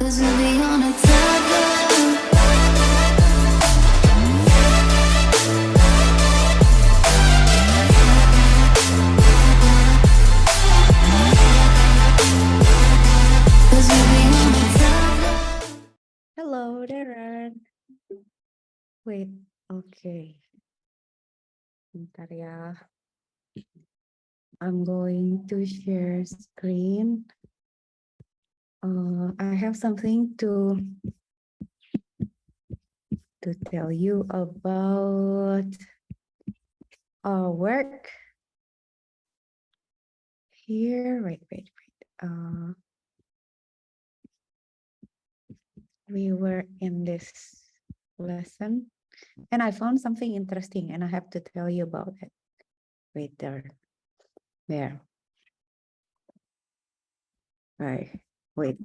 'Cause we'll be on a tablet. Hello, Darren. Wait, okay. Bentar ya. I'm going to share screen. I have something to tell you about our work. Here, wait. We were in this lesson and I found something interesting and I have to tell you about it. Wait, there. Right, wait. Wait.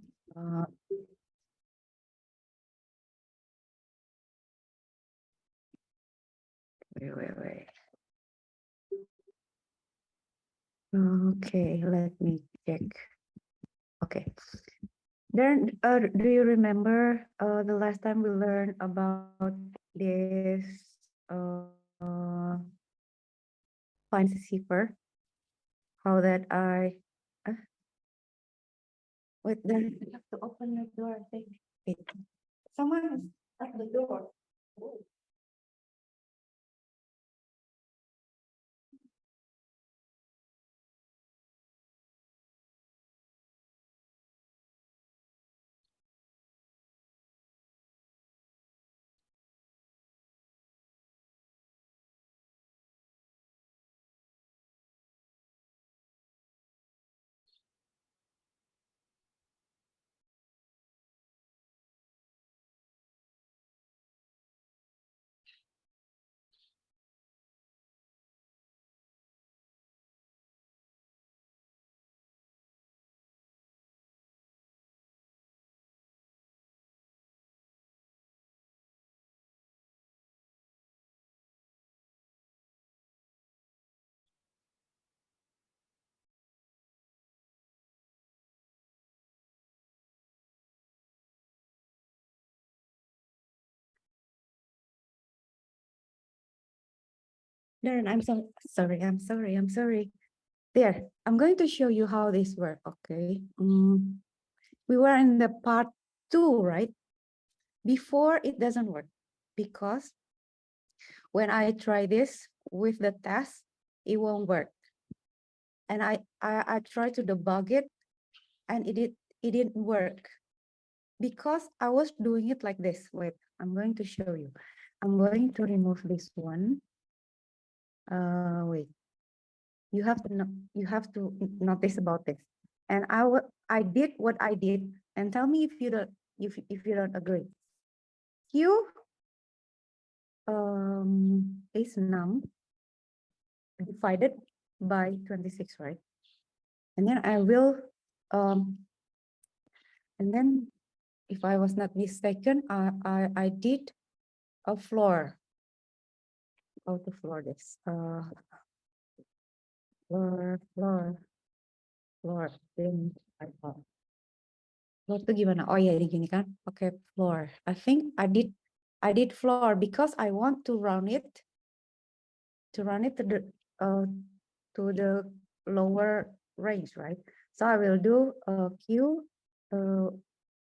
Okay, let me check. Okay. Darren, do you remember the last time we learned about this find cipher? How that wait, Darren, you have to open the door, I think. Wait, someone at the door. Oh. Darren, I'm sorry. There, I'm going to show you how this works, okay? We were in the part 2, right? Before it doesn't work because when I try this with the test, it won't work. And I tried to debug it and it didn't work because I was doing it like this. Wait, I'm going to show you. I'm going to remove this one. Wait, you have to notice about this. And I did what I did, and tell me if you don't agree. Q is num divided by 26, right? And then I will and then if I was not mistaken, I did a floor. How to floor this? Floor. Then I thought. Floor itu gimana? Oh ya, gini kan? Okay, floor. I think I did floor because I want to run it to the lower range, right? So I will do Q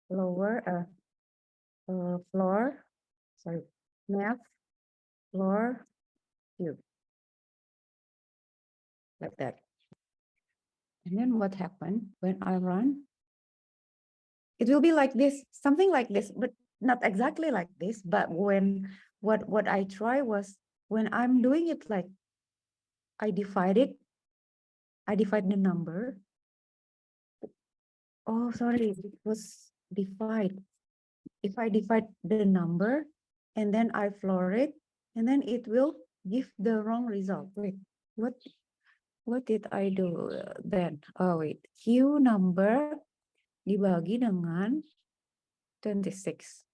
lower floor, sorry, math floor Q, like that. And then what happened when I run? It will be like this, something like this, but not exactly like this. But when what I try was when I'm doing it like I divide the number. Oh, sorry, it was divide. If I divide the number and then I floor it, and then it will give the wrong result. Wait, what did I do then? Oh wait, Q number dibagi dengan 26.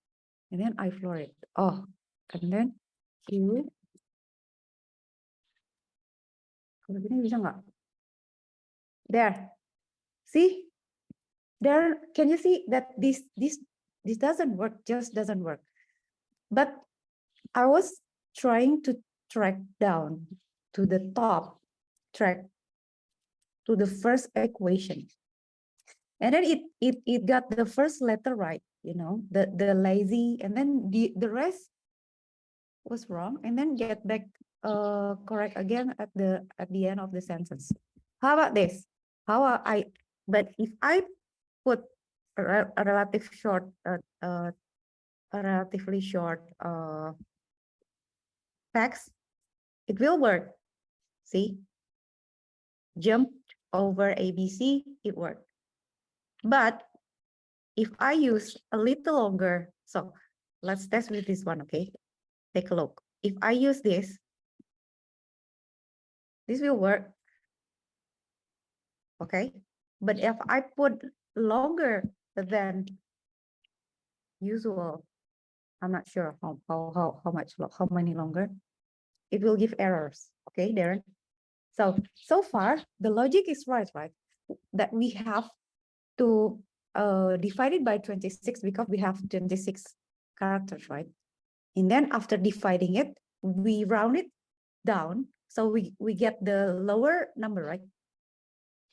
And then I floor it. Oh, and then Q. Kalau gini bisa nggak? There. See? There, can you see that this doesn't work, just doesn't work. But I was trying to track down to the top, track to the first equation. And then it got the first letter right, you know, the lazy, and then the rest was wrong, and then get back correct again at the end of the sentence. How about this? But if I put a relative short a relatively short text, it will work. See, jumped over ABC, it worked. But if I use a little longer, so let's test with this one, okay? Take a look. If I use this will work, okay? But if I put longer than usual, I'm not sure how much, how many longer, it will give errors, okay, Darren? So far, the logic is right? That we have to divide it by 26 because we have 26 characters, right? And then after dividing it, we round it down. So we get the lower number, right?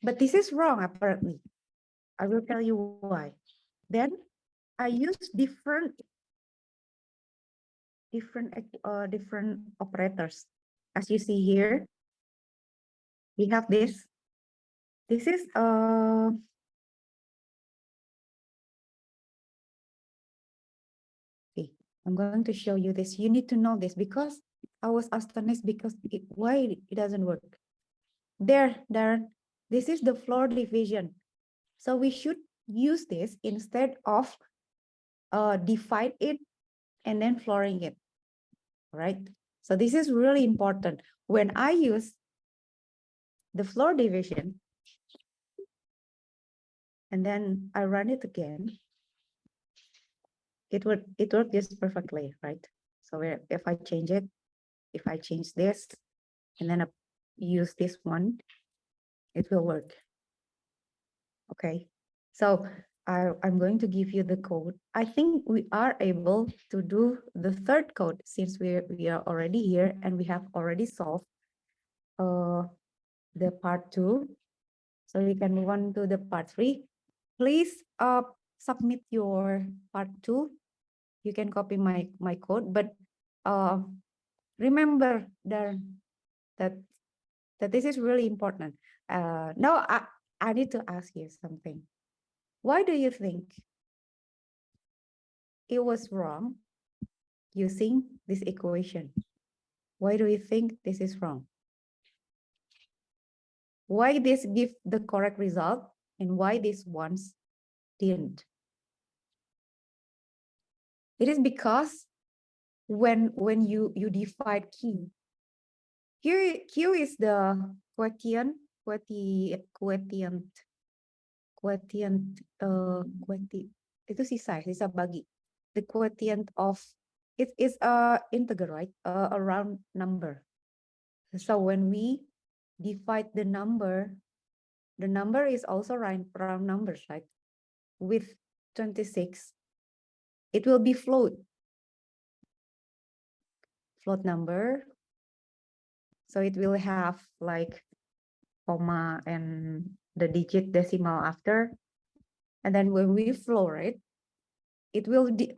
But this is wrong, apparently. I will tell you why. Then I use different operators. As you see here, we have this. This is okay. I'm going to show you this. You need to know this because I was astonished because why it doesn't work. There, this is the floor division. So we should use this instead of divide it and then flooring it, right? So this is really important. When I use the floor division and then I run it again, it worked just perfectly, right? So if I change it, if I change this and then I use this one, it will work. Okay, so I'm going to give you the code. I think we are able to do the third code since we are already here and we have already solved the part 2. So we can move on to the part 3. Please submit your part 2. You can copy my code, but remember that this is really important. Now I need to ask you something. Why do you think it was wrong using this equation? Why do you think this is wrong? Why this give the correct result and why this ones didn't? It is because when you divide Q is the quotient itu sisa bagi. The quotient of it is a integer, right? A round number. So when we divide the number is also round numbers, right? With 26, it will be float number. So it will have like comma and the digit decimal after. And then when we floor it, it will give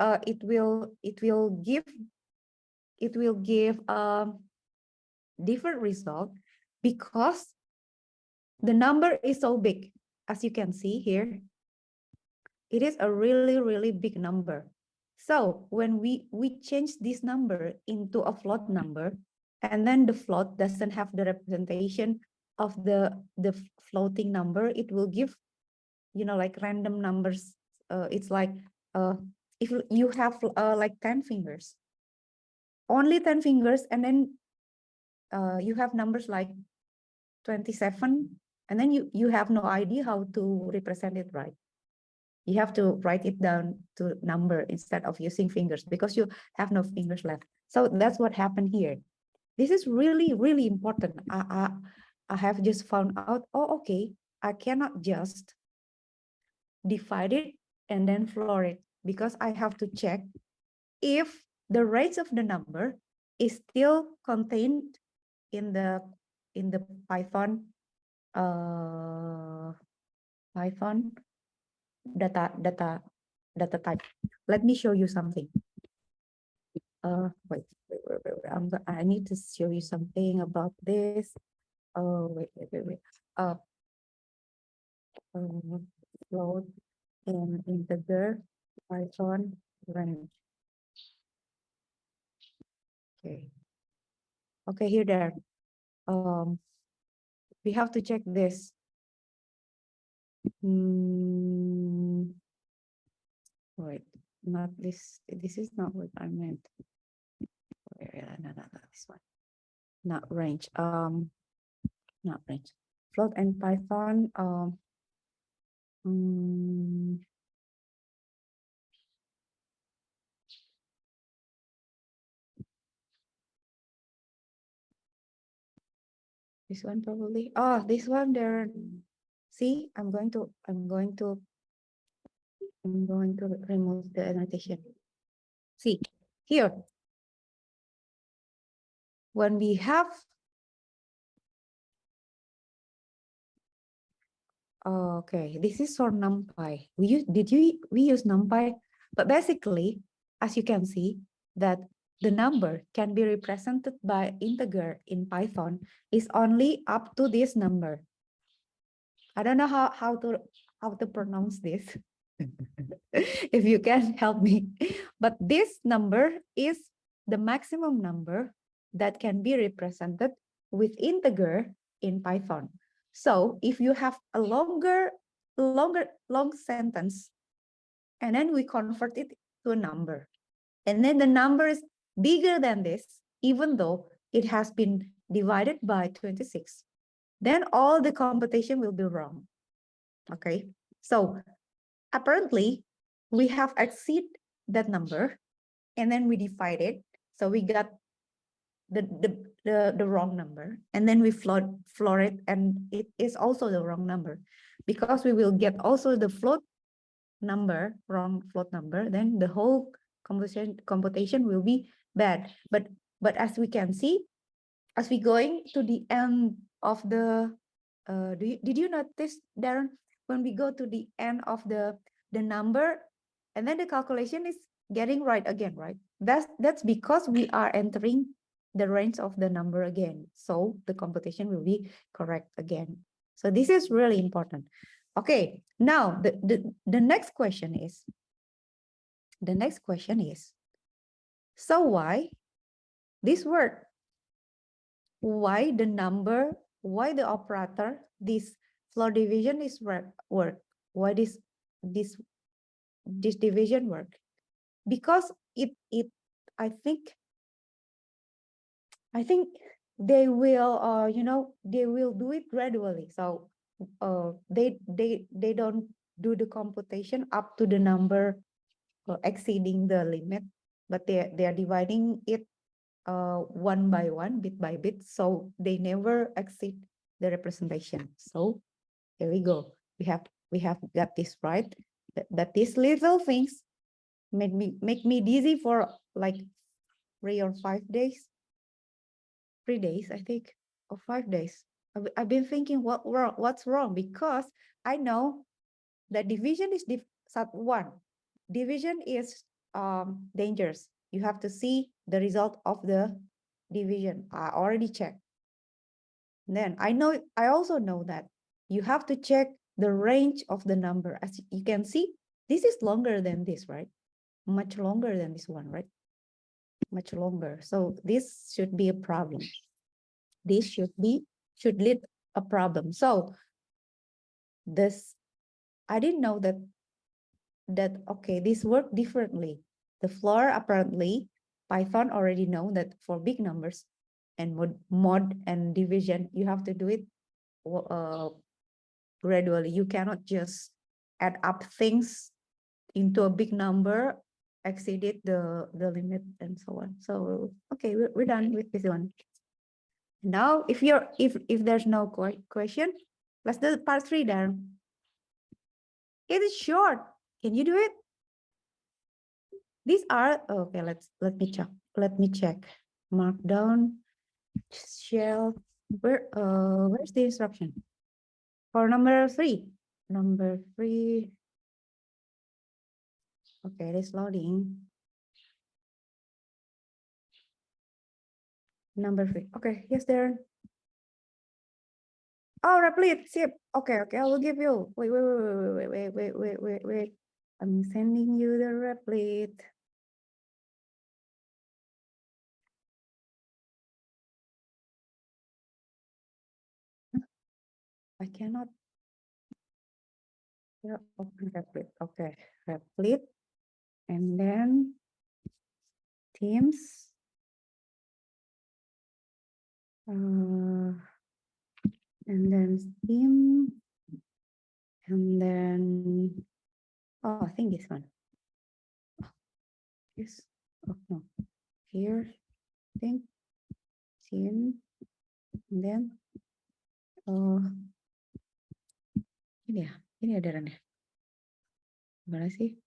a different result because the number is so big. As you can see here, it is a really big number. So when we change this number into a float number, and then the float doesn't have the representation of the floating number, it will give, you know, like random numbers. It's like if you have like 10 fingers, only 10 fingers, and then you have numbers like 27, and then you have no idea how to represent it, right? You have to write it down to number instead of using fingers because you have no fingers left. So that's what happened here. This is really important. I have just found out, oh, okay, I cannot just divide it, and then floor it, because I have to check if the range of the number is still contained in the Python Python data type. Let me show you something. Wait. I need to show you something about this. Wait. Float and integer Python range. Okay, here there. We have to check this. Wait, not this. This is not what I meant. No, this one. Not range. Not range. Float and Python. This one probably. Oh, this one there. See, I'm going to remove the annotation. See, here. When we have okay, this is for NumPy. We use NumPy, but basically, as you can see, that the number can be represented by integer in Python is only up to this number. I don't know how to pronounce this. If you can help me, but this number is the maximum number that can be represented with integer in Python. So if you have a long sentence, and then we convert it to a number, and then the number is bigger than this, even though it has been divided by 26, then all the computation will be wrong. Okay, so apparently we have exceed that number, and then we divide it, so we got the wrong number, and then we floor it, and it is also the wrong number, because we will get also the wrong float number, then the whole computation will be bad. But as we can see, as we going to the end of the did you notice, Darren, when we go to the end of the number, and then the calculation is getting right again, right? That's because we are entering the range of the number again, so the computation will be correct again. So this is really important. Okay, now the next question is, so why this word? Why the number, why the operator, this floor division is work? Why this division work? Because it I think they will they will do it gradually. So they don't do the computation up to the number exceeding the limit, but they are dividing it one by one, bit by bit, so they never exceed the representation. So here we go. We have got this right. That these little things make me dizzy for like 3 or 5 days. 3 days, I think, or 5 days. I've been thinking what's wrong, because I know that division is one. Division is dangerous. You have to see the result of the division. I already checked. Then I also know that you have to check the range of the number. As you can see, this is longer than this, right? Much longer than this one, right? Much longer. So this should be a problem. This should lead a problem. So this, I didn't know that okay, this worked differently. The floor, apparently Python already know that for big numbers and mod and division, you have to do it gradually. You cannot just add up things into a big number, exceeded the limit, and so on. So okay, we're done with this one. Now if there's no question, let's do part 3 then. It is short. Can you do it? These are okay. Let me check. Let me check. Markdown shell. Where's the instruction for number 3? Number 3. Okay, it is loading. Number 3. Okay, yes, Darren. Oh, replit, Sept. Okay, I will give you. Wait. I'm sending you the replit. I cannot. Yeah, open replit. Okay, replit, and then Teams. And then Steam, and then I think this one. Yes. Oh no. Here, I think Steam, and then ini ada Darren ya. Gimana sih?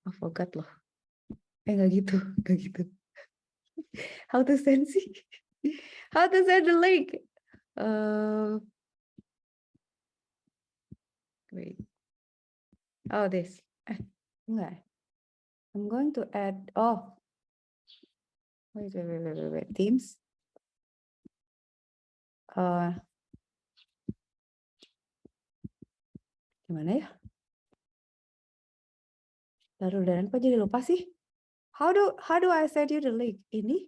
I forgot loh. Nggak gitu. How to send sih? How to send the link? Wait. Oh, this. Enggak. I'm going to add. Oh. Wait. Teams. Gimana ya? Darren kok jadi lupa sih? How do I send you the link? Ini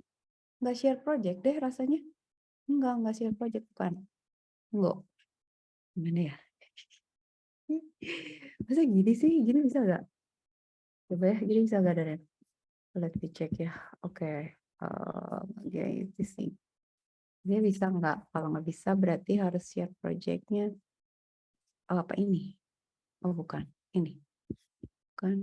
nggak share project deh rasanya. Enggak share project bukan. Enggak. Gimana ya? Masa gini sih? Gini bisa nggak? Coba ya, gini bisa nggak Darren? Let me check ya. Oke. Okay. This thing. Dia bisa nggak? Kalau nggak bisa berarti harus share projectnya. Oh, apa ini? Oh bukan. Ini. Bukan.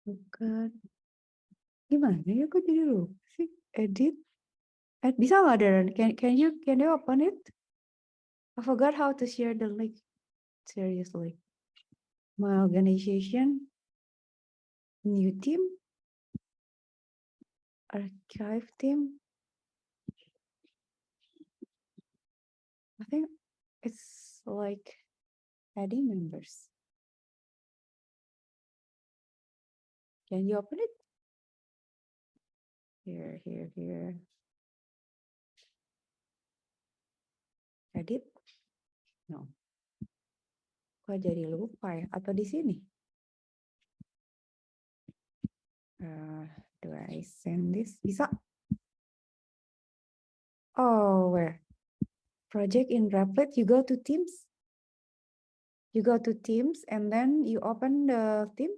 Bukan. Gimana ya? Kok jadi lupa sih? Edit. Bisa nggak Darren? Can you open it? I forgot how to share the link. Seriously. My organization. New team. Archive team. I think it's like adding members. Can you open it? Here. Edit? No. Kok jadi lupa ya? Atau di sini? Do I send this? Bisa? Oh, where? Project in Replit, you go to Teams. You go to Teams and then you open the team.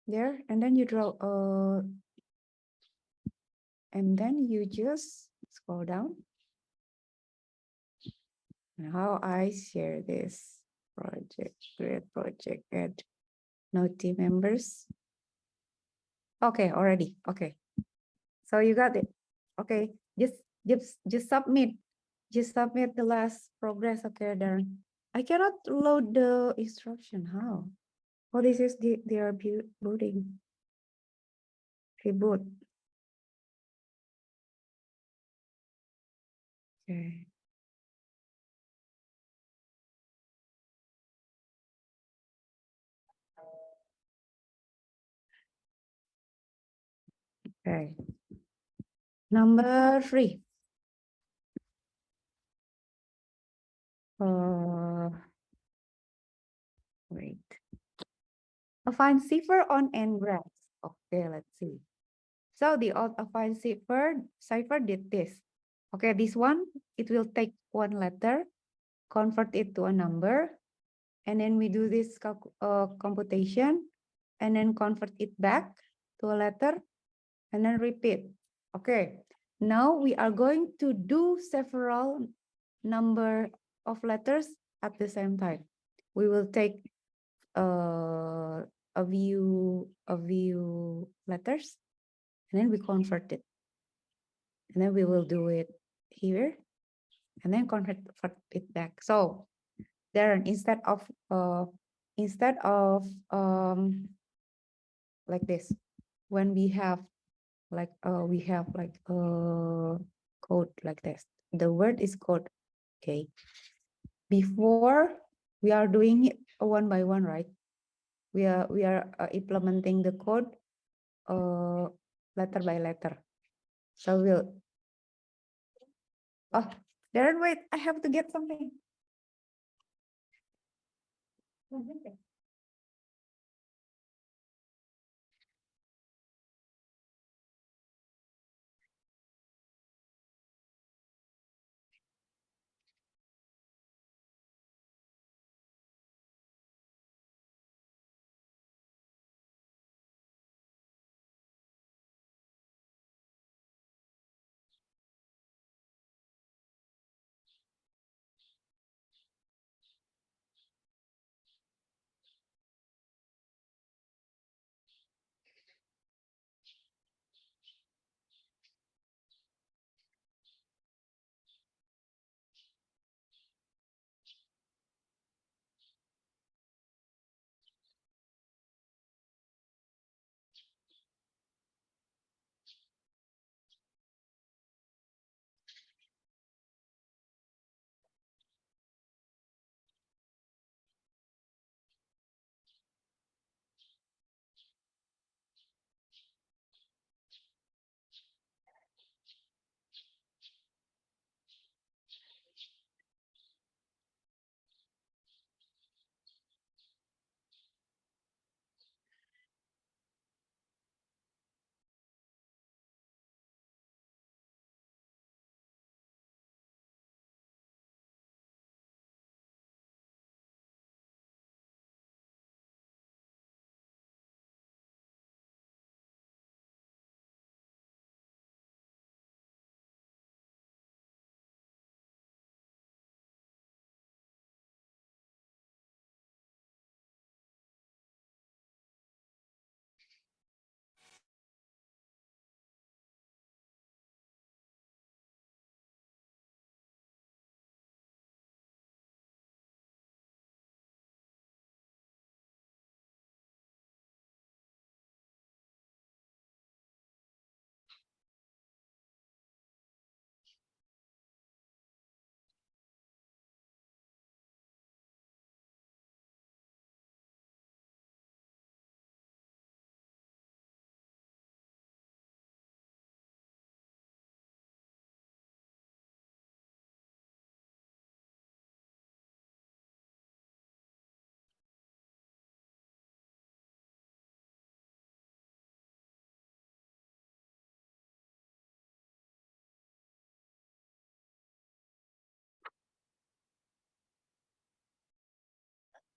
There, and then you draw, and then you just scroll down. And how I share this project, create project, add no team members. Okay, already. Okay. So you got it. Okay, just submit. Just submit the last progress. Okay, Darren. I cannot load the instruction. How? Oh, this is they are booting. Reboot. Okay. Okay. Number 3. Wait. Affine cipher on n-graph. Okay, let's see. So the affine cipher did this. Okay, this one, it will take one letter, convert it to a number, and then we do this computation, and then convert it back to a letter, and then repeat. Okay, now we are going to do several number of letters at the same time. We will take a view letters, and then we convert it, and then we will do it here, and then convert it back. So Darren, instead of like this, when we have like code like this, the word is code. Okay, before we are doing it one by one, right? We are implementing the code letter by letter. So we'll Darren, wait, I have to get something.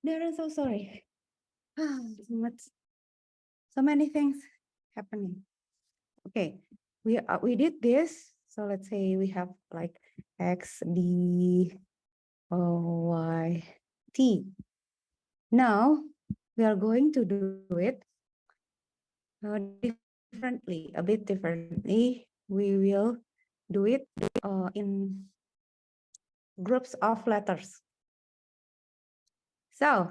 Darren, so sorry. So many things happening. Okay, we did this. So let's say we have like X, D, Y, T. Now we are going to do it differently, a bit differently. We will do it in groups of letters. So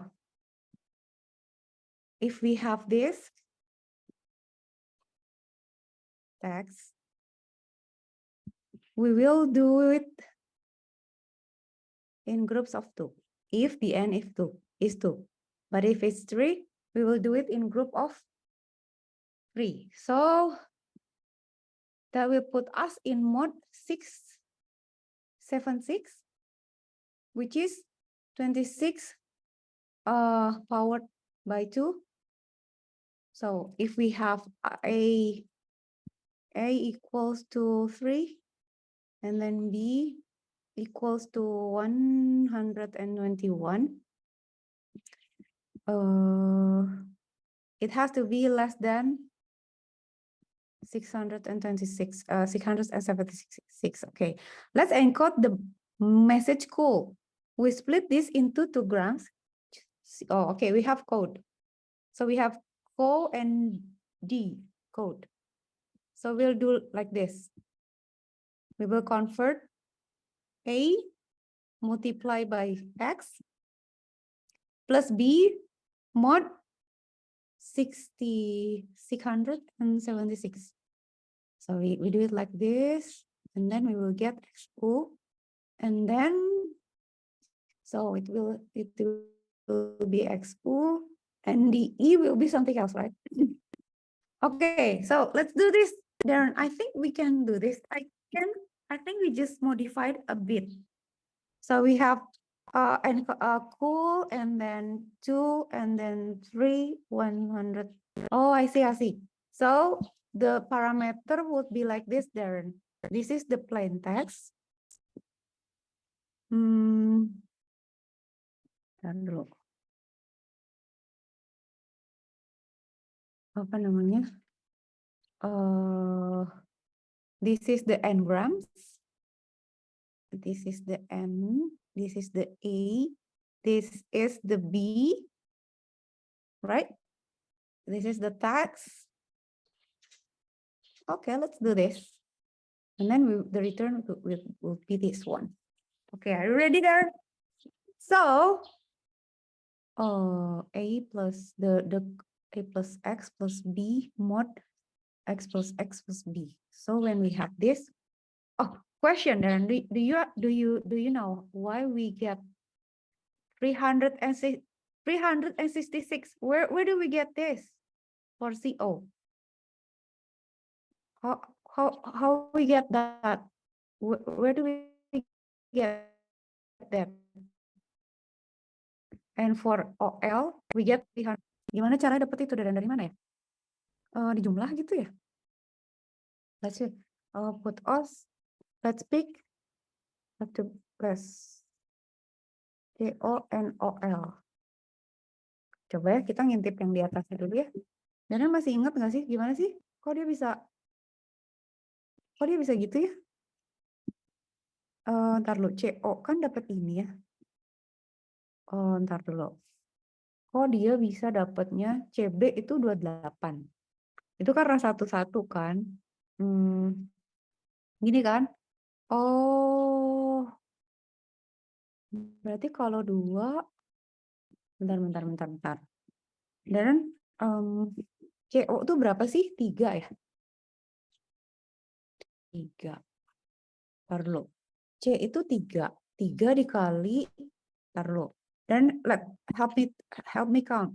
if we have this text, we will do it in groups of 2. If the n is 2. But if it's 3, we will do it in group of 3. So that will put us in mode 676, which is 26 powered by 2. So if we have a equals to 3, and then B equals to 121, it has to be less than 676. Okay, let's encode the message cool. We split this into 2 grams. Oh, okay, we have code. So we have co and d code. So we'll do like this. We will convert A multiply by X plus B mod 676. So we do it like this, and then we will get XO, and then so it will be XO, and the E will be something else, right? Okay, so let's do this, Darren. I think we can do this. I think we just modified a bit. So we have cool, and then 2, and then 3, 100. Oh, I see. So the parameter would be like this, Darren. This is the plain text. Bentar dulu. Apa namanya? This is the n-grams. This is the N. This is the A. This is the B. Right? This is the text. Okay, let's do this. And then the return will be this one. Okay, are you ready there? So, A plus the A plus X plus B mod X plus B. So when we have this, question, Darren, do you know why we get 366? Where do we get this for CO? How we get that? Where do we get that? And for OL, we get 300. Gimana cara dapat itu dari mana ya? Di jumlah gitu ya? Let's see. Put os. Let's pick. Let's CONOL. Coba ya kita ngintip yang di atasnya dulu ya. Dan masih ingat nggak sih? Gimana sih? Kok dia bisa gitu ya? Ntar dulu. CO kan dapat ini ya. Ntar dulu. Kok dia bisa dapatnya CB itu 28. Itu karena satu-satu kan. Gini kan. Oh. Berarti kalau 2. Bentar. Dan CO itu berapa sih? 3 ya? 3. Ntar dulu. C itu 3. 3 dikali, ntar dulu. Dan help me count.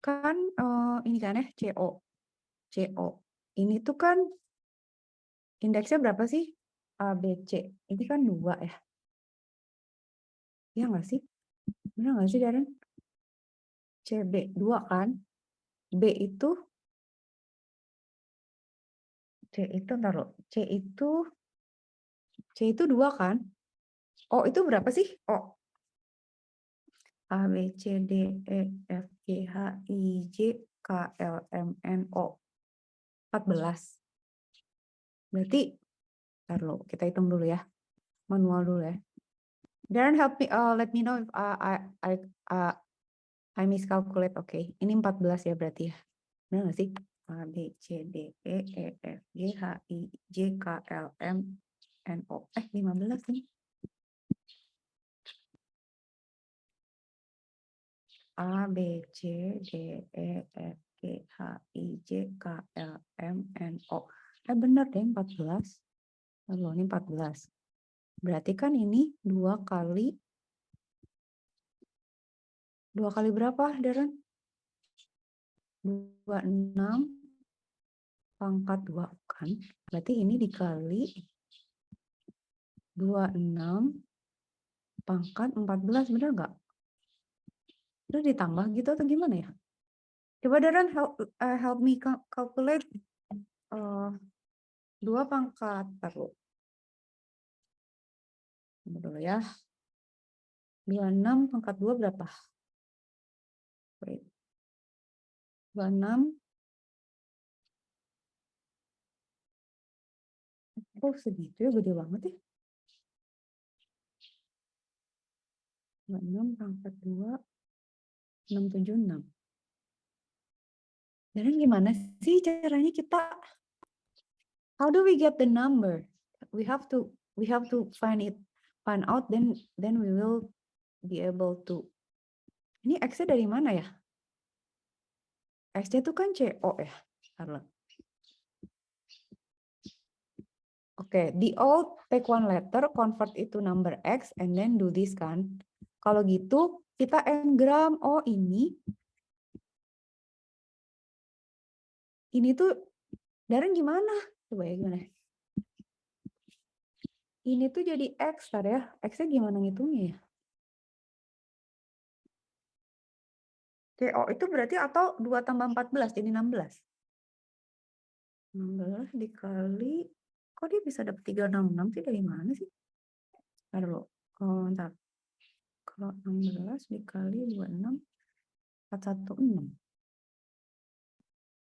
Kan ini kan ya, CO. Ini tuh kan indeksnya berapa sih? A, B, C. Ini kan 2 ya. Iya nggak sih? Benar nggak sih, Darren? CB 2 kan? B itu C itu ntar dulu. C itu 2 kan? O itu berapa sih? O. A, B, C, D, E, F, G, H, I, J, K, L, M, N, O. 14. Berarti, ntar dulu, kita hitung dulu ya. Manual dulu ya. Darren, help me, let me know if I miscalculate. Oke, ini 14 ya berarti ya. Benar nggak sih? A, B, C, D, E, F, G, H, I, J, K, L, M, N, O. 15 nih. A, B, C, D, E, F, G, H, I, J, K, L, M, N, O. Benar deh 14. Lalu ini 14. Berarti kan ini 2 kali berapa, Darren? 26 pangkat 2 kan? Berarti ini dikali 26 pangkat 14, benar nggak? Terus ditambah gitu atau gimana ya? Coba Darren help me calculate 2 pangkat taruh. Dulu ya. 26 pangkat 2 berapa? Wait. 26. Oh segitu ya, gede banget ya. 26 pangkat 2. 676. Dan gimana sih caranya kita? How do we get the number? We have to find out, then we will be able to. Ini X-nya dari mana ya? X-nya itu kan CO ya. Oke, the old take one letter, convert itu number X, and then do this kan. Kalau gitu, kita engram, oh ini tuh, Darren gimana? Coba ya gimana? Ini tuh jadi X, tar ya. X-nya gimana ngitungnya ya? CO itu berarti atau 2 tambah 14, jadi 16. 16 dikali, kok dia bisa dapat 366 sih, dari mana sih? Ntar dulu, ntar. Kalau 16 dikali 26, 416.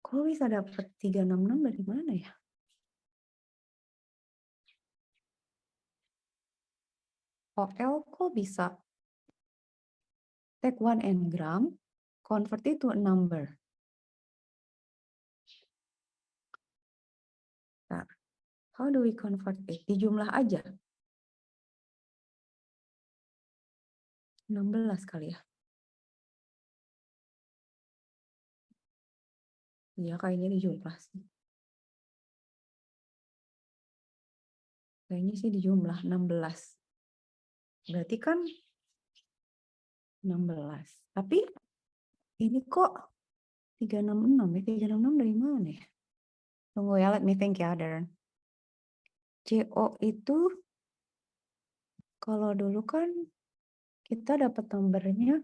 Kok bisa dapat 366 dari mana ya? OL kok bisa take one engram, convert it to a number. Nah, how do we convert it? Di jumlah aja. 16 kali ya. Iya, kayaknya di jumlah sih. Kayaknya sih di jumlah 16. Berarti kan 16. Tapi ini kok 366 ya? 366 dari mana ya? Tunggu ya, let me think ya, Darren. CO itu kalau dulu kan kita dapat nomornya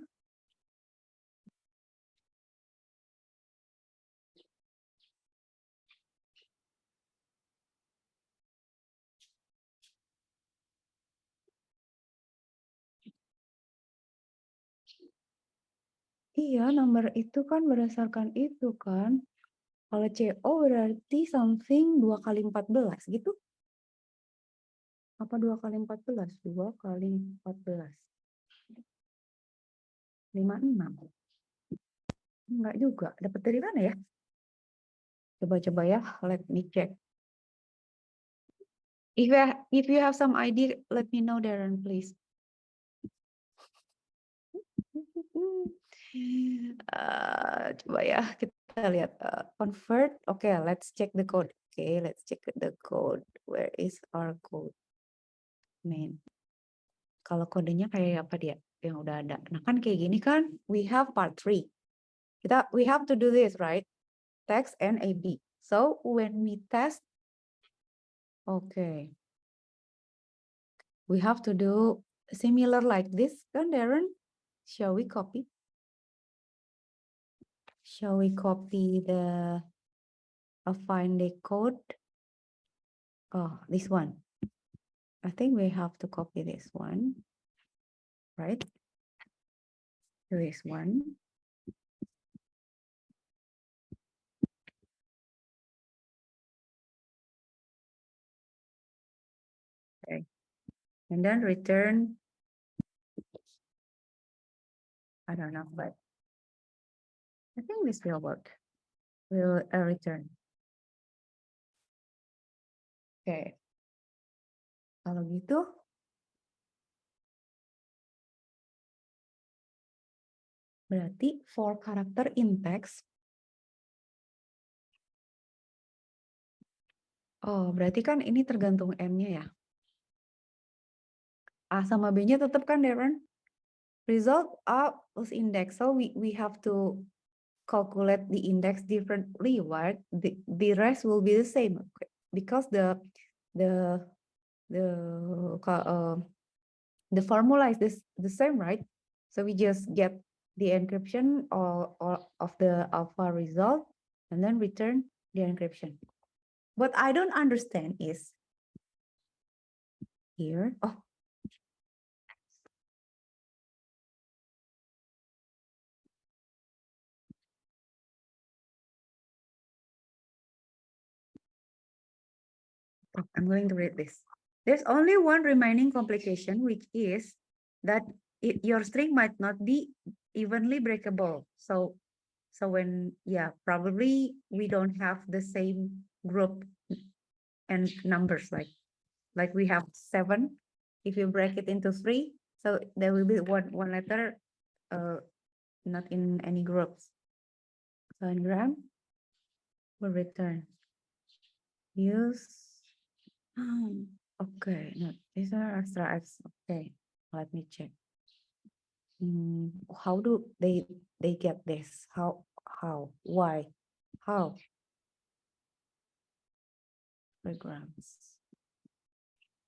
iya, nomor itu kan berdasarkan itu kan. Kalau CO berarti something 2 kali 14 gitu. Apa 2 kali 14? 2 kali 14. 56. Enggak juga. Dapat dari mana ya? Coba-coba ya, let me check. If you have some idea, let me know, Darren, please. Coba ya, kita lihat. Convert. Okay, let's check the code. Okay, let's check the code. Where is our code? Main. Kalau kodenya kayak apa dia? Yang udah ada. Nah kan kayak gini kan, we have part 3. We have to do this, right? Text and AB. So when we test, okay, we have to do similar like this, kan, Darren? Shall we copy? Shall we copy the find the code? Oh, this one. I think we have to copy this one, right? This one. Okay. And then return. I don't know, but I think this will work. We'll return. Okay. Kalau gitu, berarti for character in text. Oh, berarti kan ini tergantung M-nya ya. A sama B-nya tetap kan, Darren? Result A plus index. So we have to calculate the index differently, right? The rest will be the same because the formula is the same, right? So we just get the encryption or of the alpha result and then return the encryption. What I don't understand is here. Oh, I'm going to read this. There's only one remaining complication, which is that your string might not be evenly breakable. So when, yeah, probably we don't have the same group and numbers, like we have 7. If you break it into 3, so there will be one letter not in any groups. So in gram, we'll return use. Okay, no, these are extra X. Okay, let me check. How do they get this? How, why, how? Programs.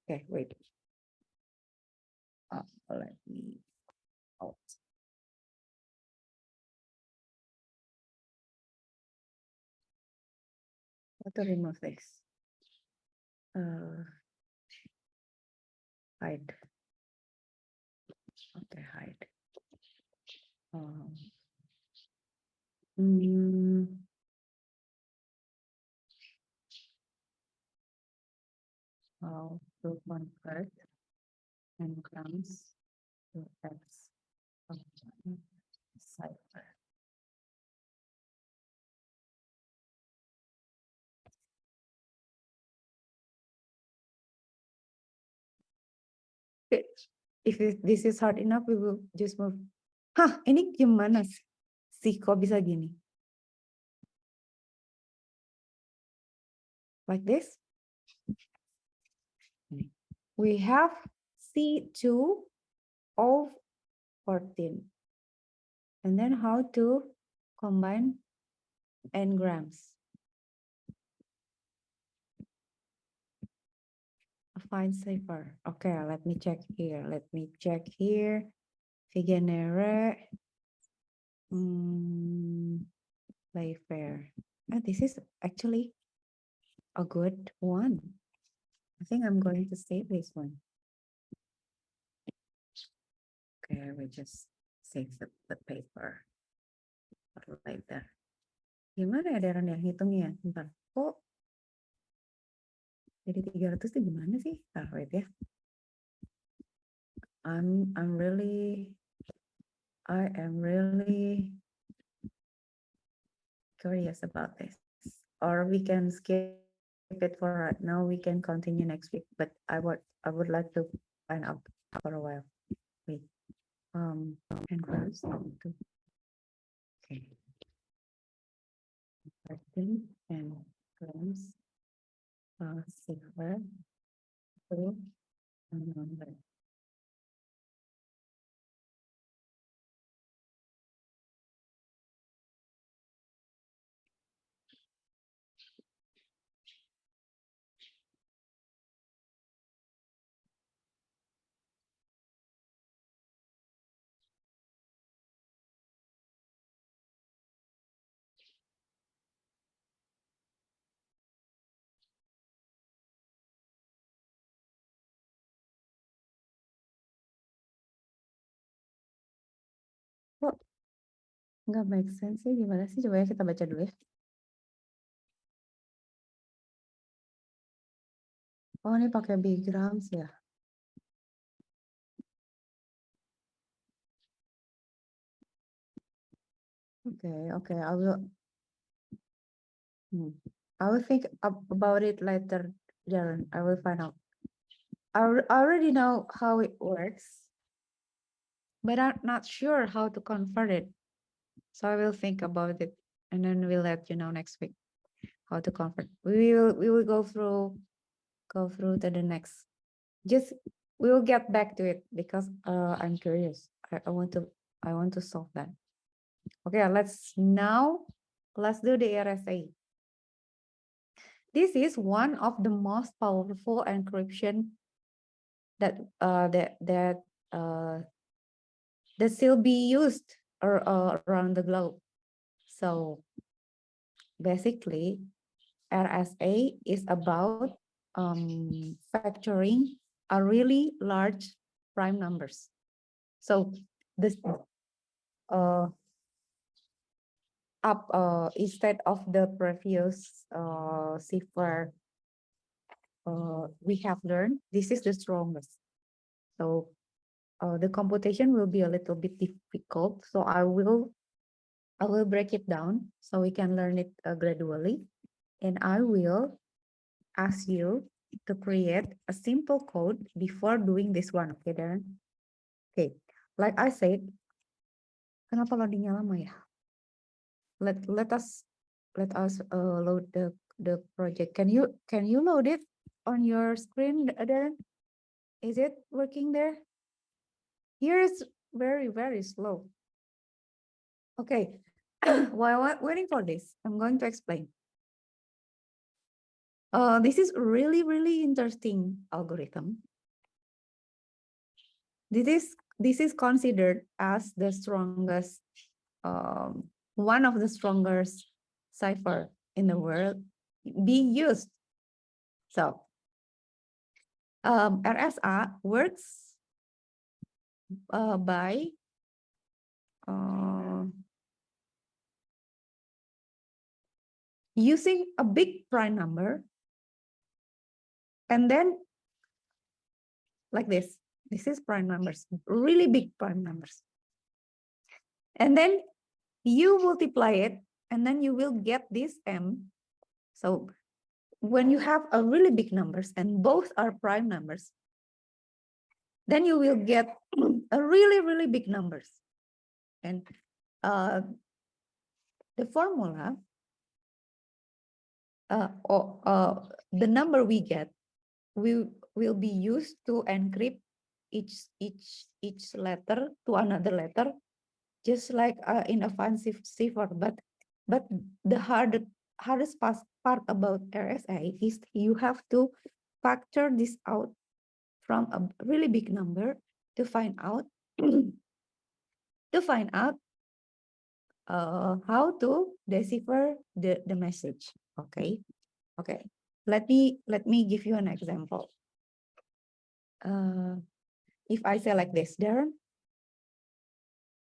Okay, wait. Let me out. How to remove this? Hide. Okay, hide. How to convert engrams to X cipher. Okay. If this is hard enough, we will just move. Hah, ini gimana sih? Kok bisa gini? Like this? We have C2O14. And then how to combine engrams? Find cipher. Okay, let me check here. Figenere. Playfair. This is actually a good one. I think I'm going to save this one. Okay, we just save the paper like that. Gimana ya Darren ya hitungnya? Bentar. Kok jadi 300 itu gimana sih? Wait ya. I am really curious about this. Or we can skip it for right now. We can continue next week. But I would like to find out for a while. Wait. And first, okay. 13 and grams. Silver. 2 and number. Kok nggak make sense sih? Gimana sih? Coba ya kita baca dulu ya. Oh, ini pakai bigrams ya. Okay. I will think about it later, Darren. I will find out. I already know how it works, but I'm not sure how to convert it. So I will think about it, and then we'll let you know next week how to convert. We will go through to the next. We will get back to it because I'm curious. I want to solve that. Okay, let's do the RSA. This is one of the most powerful encryption that still be used around the globe. So basically, RSA is about factoring a really large prime numbers. So this instead of the previous cipher we have learned, this is the strongest. So the computation will be a little bit difficult. So I will break it down so we can learn it gradually. And I will ask you to create a simple code before doing this one. Okay, Darren? Okay, like I said, kenapa loadingnya lama ya? Let us load the project. Can you load it on your screen, Darren? Is it working there? Here it's very slow. Okay, while waiting for this, I'm going to explain. This is really interesting algorithm. This is considered as the strongest, one of the strongest cipher in the world being used. So RSA works by using a big prime number and then like this. This is prime numbers, really big prime numbers. And then you multiply it and then you will get this M. So when you have a really big numbers and both are prime numbers, then you will get a really big numbers. And the formula, the number we get, will be used to encrypt each letter to another letter, just like in a fancy cipher. But the hardest part about RSA is you have to factor this out from a really big number to find out how to decipher the message. Okay. Let me give you an example. If I say like this, Darren.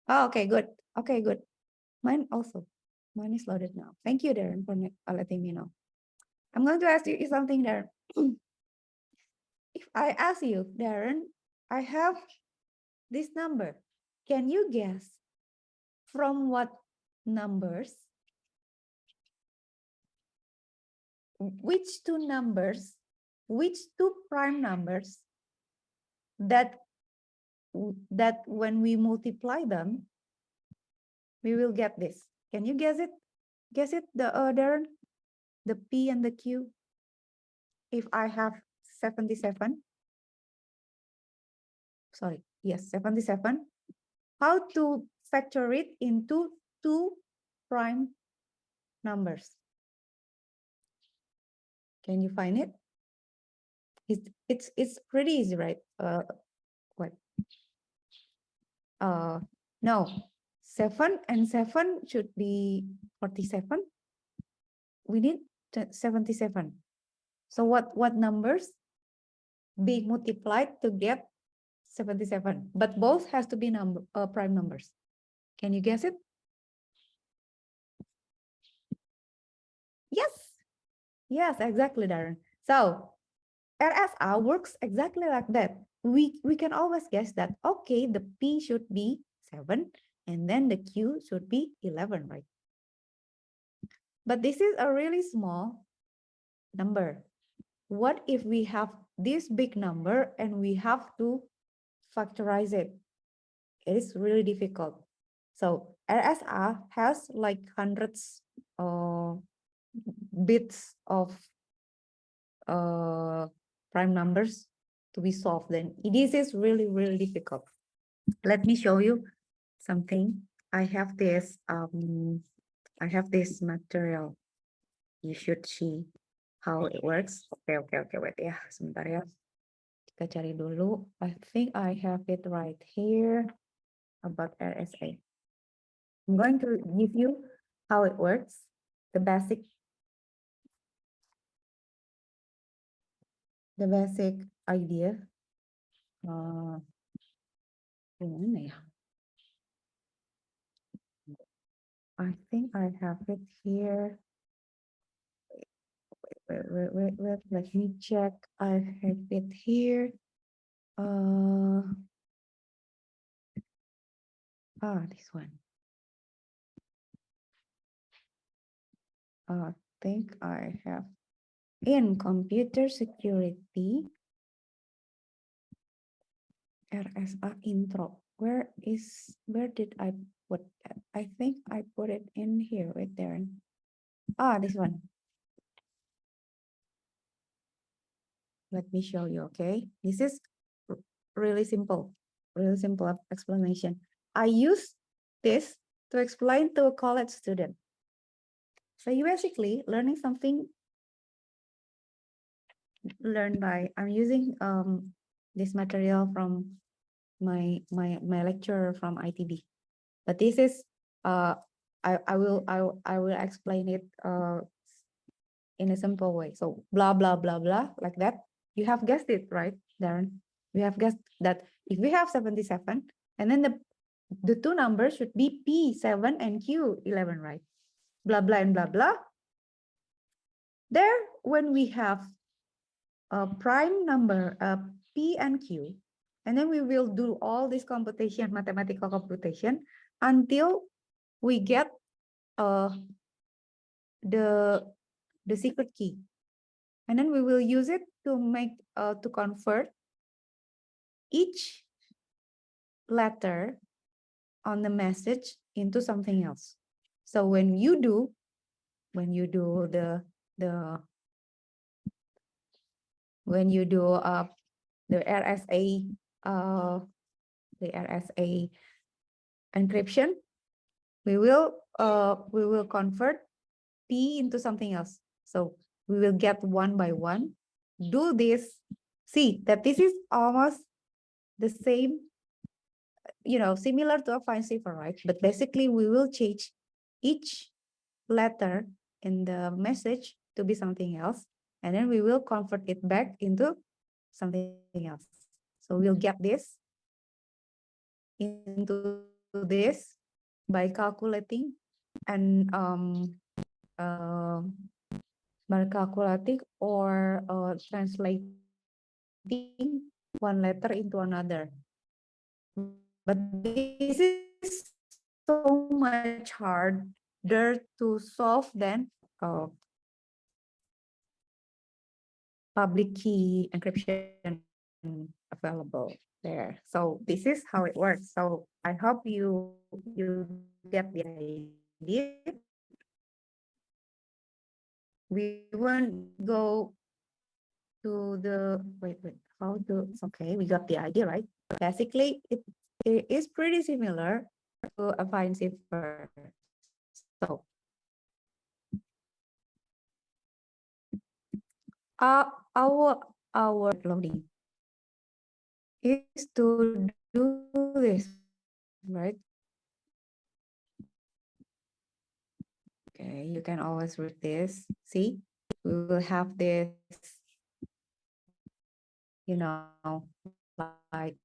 Oh, okay, good. Mine also. Mine is loaded now. Thank you, Darren, for letting me know. I'm going to ask you something, Darren. If I ask you, Darren, I have this number. Can you guess from what numbers? Which two numbers? Which two prime numbers that when we multiply them, we will get this? Can you guess it? Guess it, Darren? The P and the Q. If I have 77, sorry, yes, 77. How to factor it into two prime numbers? Can you find it? It's pretty easy, right? What? No, 7 and 7 should be 47. We need 77. So what numbers being multiplied to get 77? But both has to be prime numbers. Can you guess it? Yes, exactly, Darren. So RSA works exactly like that. We can always guess that, okay, the P should be 7 and then the Q should be 11, right? But this is a really small number. What if we have this big number and we have to factorize it? It is really difficult. So RSA has like hundreds of bits of prime numbers to be solved. Then this is really difficult. Let me show you something. I have this material. You should see how it works. Okay, wait ya, sebentar ya. Kita cari dulu. I think I have it right here about RSA. I'm going to give you how it works, the basic idea. Gimana ya? I think I have it here. Wait, let me check. I have it here. This one. I think I have in computer security RSA intro. Where did I put that? I think I put it in here right there. This one. Let me show you, okay? This is really simple explanation. I use this to explain to a college student. So you basically learning something learned by, I'm using this material from my lecturer from ITB. But this is I will explain it in a simple way. So blah blah blah blah like that. You have guessed it, right, Darren? We have guessed that if we have 77, and then the two numbers should be P7 and Q11, right? Blah blah and blah blah. There, when we have a prime number P and Q, and then we will do all this computation, mathematical computation, until we get the secret key, and then we will use it to make to convert each letter on the message into something else. So when you do the RSA encryption, we will convert P into something else. So we will get one by one. Do this. See that this is almost the same, similar to a fine cipher, right? But basically we will change each letter in the message to be something else, and then we will convert it back into something else. So we'll get this into this by calculating and by calculating or translating one letter into another. But this is so much harder to solve than public key encryption available there. So this is how it works. So I hope you get the idea. We won't go to the how to, okay, we got the idea, right? Basically it is pretty similar to a fine cipher. So our loading is to do this, right? Okay, you can always read this. See, we will have this, like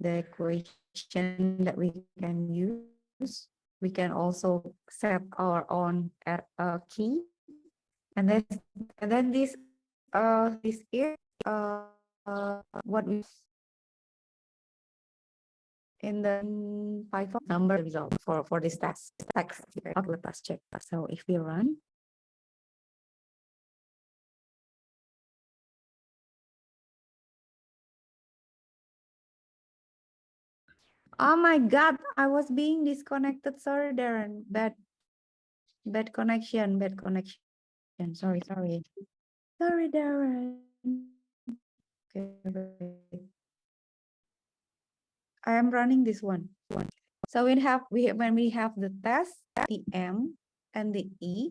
the equation that we can use. We can also set our own key, and then this is what we in the Python number result for this task output task check. So if we run, oh my God, I was being disconnected. Sorry, Darren. Bad connection. Sorry, Darren. Okay. I am running this one. So when we have the test, the M and the E,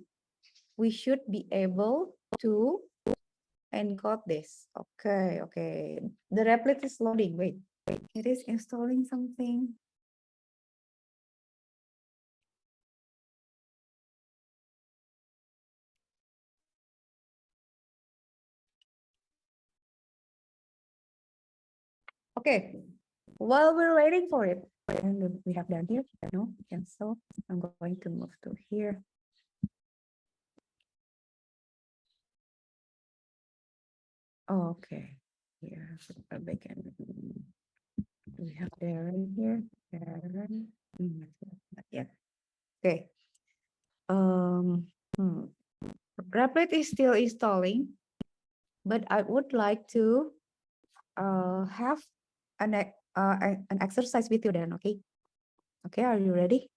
we should be able to encode this. Okay. The replit is loading. Wait. It is installing something. Okay. While we're waiting for it, and we have done here. No, cancel. I'm going to move to here. Oh, okay. Here, we have Darren here. Darren. Yeah. Okay. Replit is still installing, but I would like to have an exercise with you, Darren. Okay. Okay. Are you ready?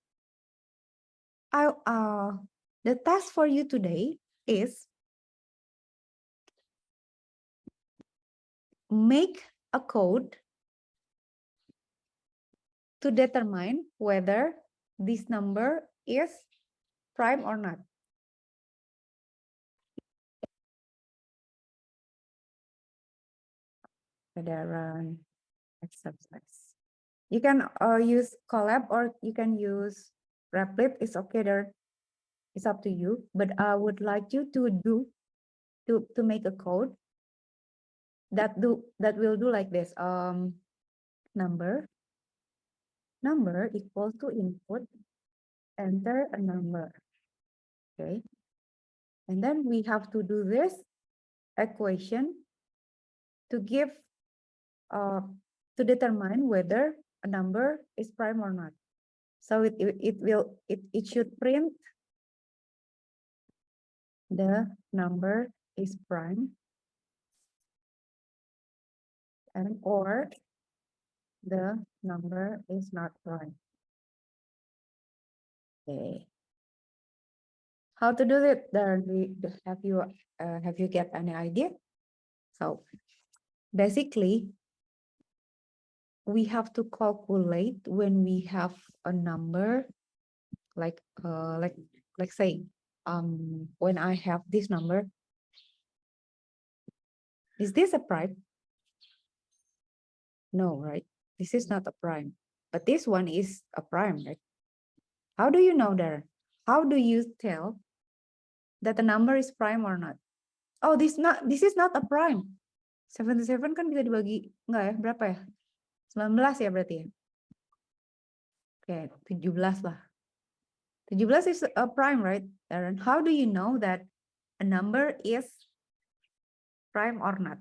The task for you today is make a code to determine whether this number is prime or not. Darren, exercise. You can use collab or you can use Replit. It's okay there. It's up to you. But I would like you to make a code that will do like this. Number equals to input, enter a number. Okay. And then we have to do this equation to give to determine whether a number is prime or not. So it should print the number is prime and or the number is not prime. Okay. How to do it? Darren, have you get any idea? So basically, we have to calculate when we have a number like say when I have this number, is this a prime? No, right? This is not a prime, but this one is a prime, right? How do you know, Darren? How do you tell that the number is prime or not? Oh, this is not a prime. 77 kan bisa dibagi, enggak ya? Berapa ya? 19 ya berarti ya? Oke, 17 lah. 17 is a prime, right, Darren? How do you know that a number is prime or not?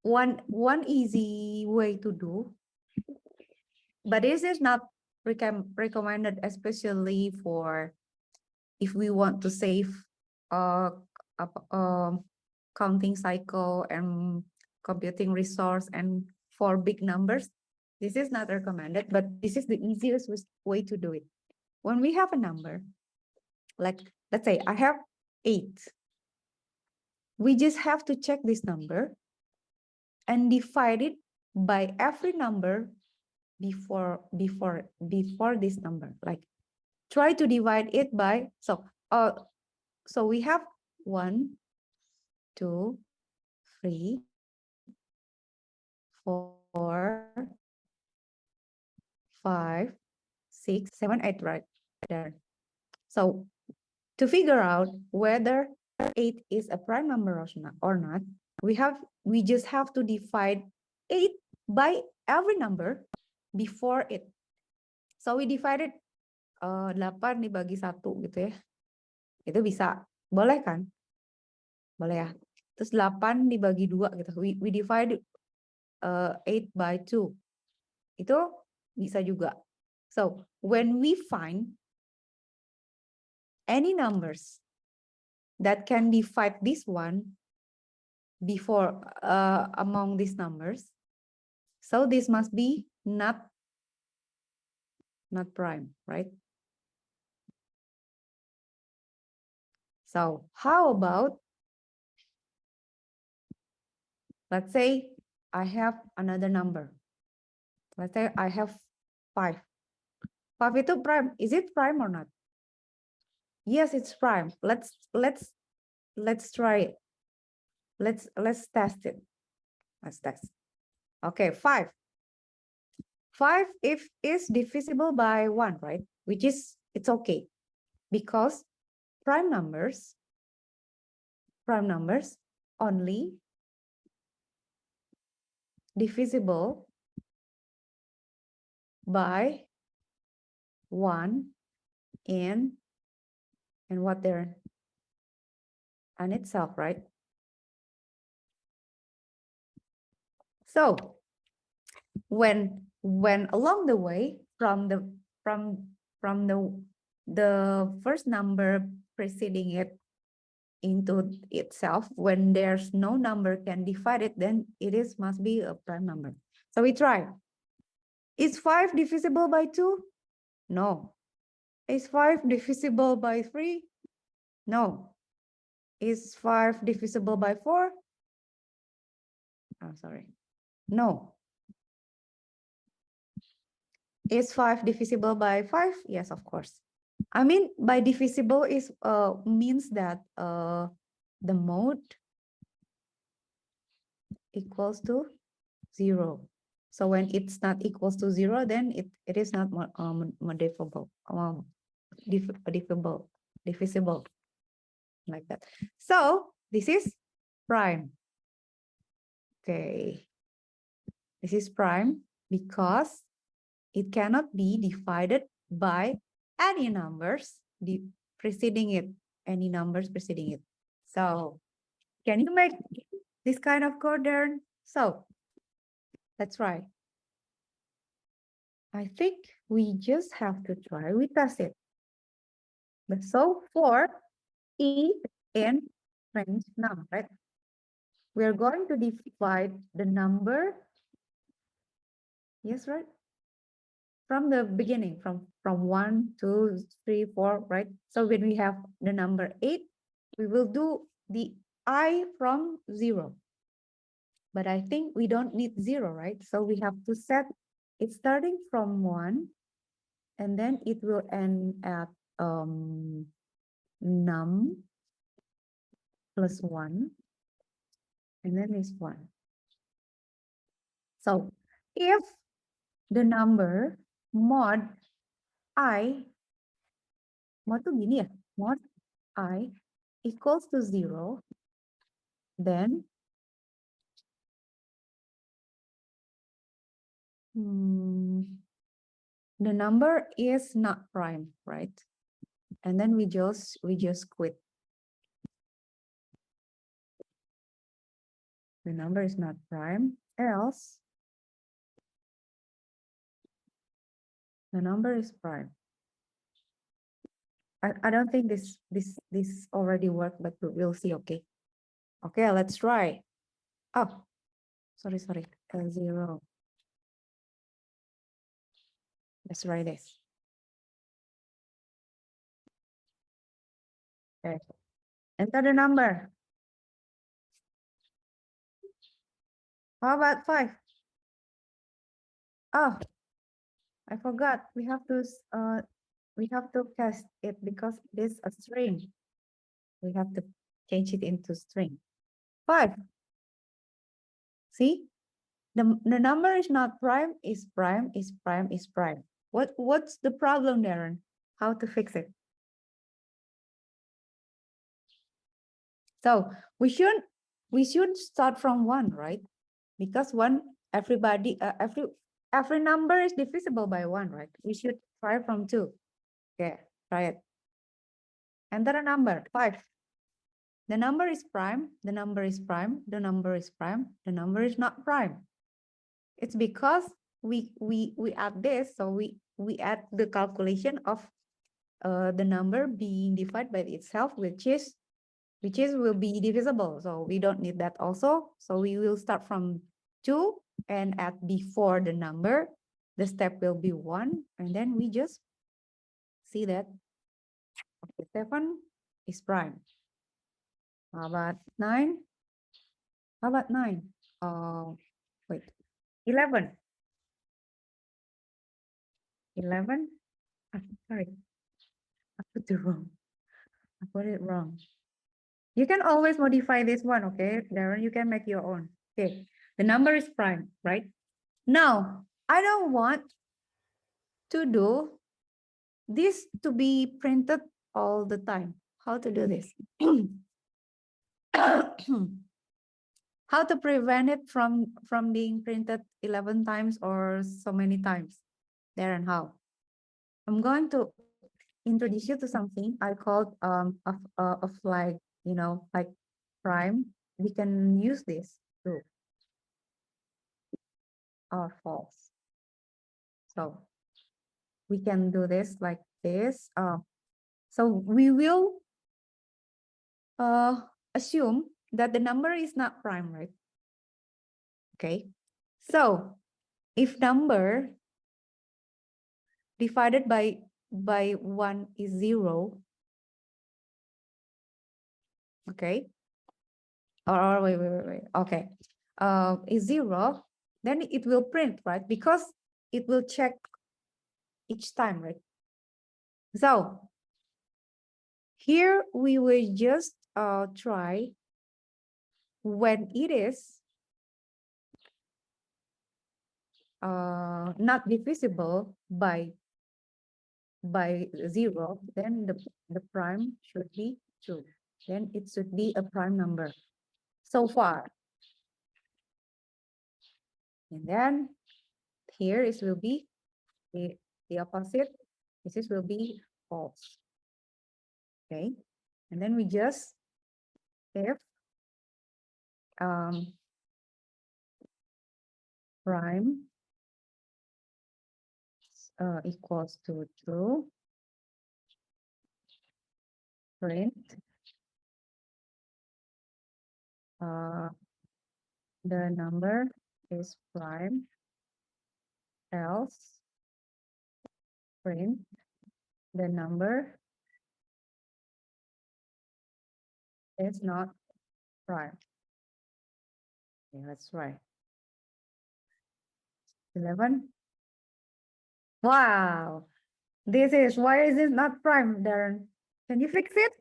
One easy way to do, but this is not recommended, especially for if we want to save counting cycle and computing resource and for big numbers. This is not recommended, but this is the easiest way to do it. When we have a number, like let's say I have 8, we just have to check this number and divide it by every number before this number. Like try to divide it by so we have 1, 2, 3, 4, 5, 6, 7, 8, right there. So to figure out whether 8 is a prime number or not, we just have to divide 8 by every number before it. So we divided 8 dibagi 1 gitu ya. Itu bisa. Boleh kan? Boleh ya. Terus 8 dibagi 2 gitu. We divide 8 by 2. Itu bisa juga. So, when we find any numbers that can divide this one before among these numbers, so this must be not prime, right? So, how about, let's say I have another number. Let's say I have 5. 5 itu prime. Is it prime or not? Yes, it's prime. Let's try it. Let's test it. Let's test. Okay, 5. 5 if is divisible by 1, right? Which is it's okay because prime numbers only divisible by 1 and what there and itself, right? So when along the way from the first number preceding it into itself, when there's no number can divide it, then it is must be a prime number. So we try. Is 5 divisible by 2? No. Is 5 divisible by 3? No. Is 5 divisible by 4? Oh, sorry. No. Is 5 divisible by 5? Yes, of course. I mean, by divisible is means that the mode equals to 0. So when it's not equals to 0, then it is not modifiable, divisible, like that. So this is prime. Okay. This is prime because it cannot be divided by any numbers preceding it, any numbers preceding it. So can you make this kind of code, Darren? So let's try. I think we just have to try. We test it. But so for E in range num, right? We are going to divide the number. Yes, right? From the beginning, from 1, 2, 3, 4, right? So when we have the number 8, we will do the I from 0. But I think we don't need 0, right? So we have to set it starting from 1, and then it will end at num plus 1, and then is 1. So if the number mod I, mod tuh gini ya, mod I equals to 0, then the number is not prime, right? And then we just quit. The number is not prime, else the number is prime. I don't think this already worked, but we'll see. Okay. Okay, let's try. Oh, sorry. 0. Let's try this. Okay. Enter the number. How about 5? Oh, I forgot. We have to cast it because it is a string. We have to change it into string. 5. See? The number is not prime, is prime, is prime, is prime. What's the problem, Darren? How to fix it? So we should start from 1, right? Because 1, everybody, every number is divisible by 1, right? We should try from 2. Okay, try it. Enter a number, 5. The number is prime, the number is prime, the number is prime, the number is not prime. It's because we add this, so we add the calculation of the number being divided by itself, which will be divisible. So we don't need that also. So we will start from 2 and add before the number. The step will be 1, and then we just see that 7 is prime. How about 9? How about 9? Wait, 11. 11. Sorry, I put it wrong. I put it wrong. You can always modify this one, okay, Darren? You can make your own. Okay, the number is prime, right? Now, I don't want to do this to be printed all the time. How to do this? How to prevent it from being printed 11 times or so many times? Darren, how? I'm going to introduce you to something I called a flag, like prime. We can use this too. or false. So we can do this like this. So we will assume that the number is not prime, right? Okay. So if number divided by 1 is 0, okay, or wait, okay, is 0, then it will print, right? Because it will check each time, right? So here we will just try when it is not divisible by 0, then the prime should be 2. Then it should be a prime number so far. And then here it will be the opposite. This will be false. Okay. And then we just if prime equals to true, print the number is prime, else print the number is not prime. Okay, let's try. 11. Wow. Why is it not prime, Darren? Can you fix it?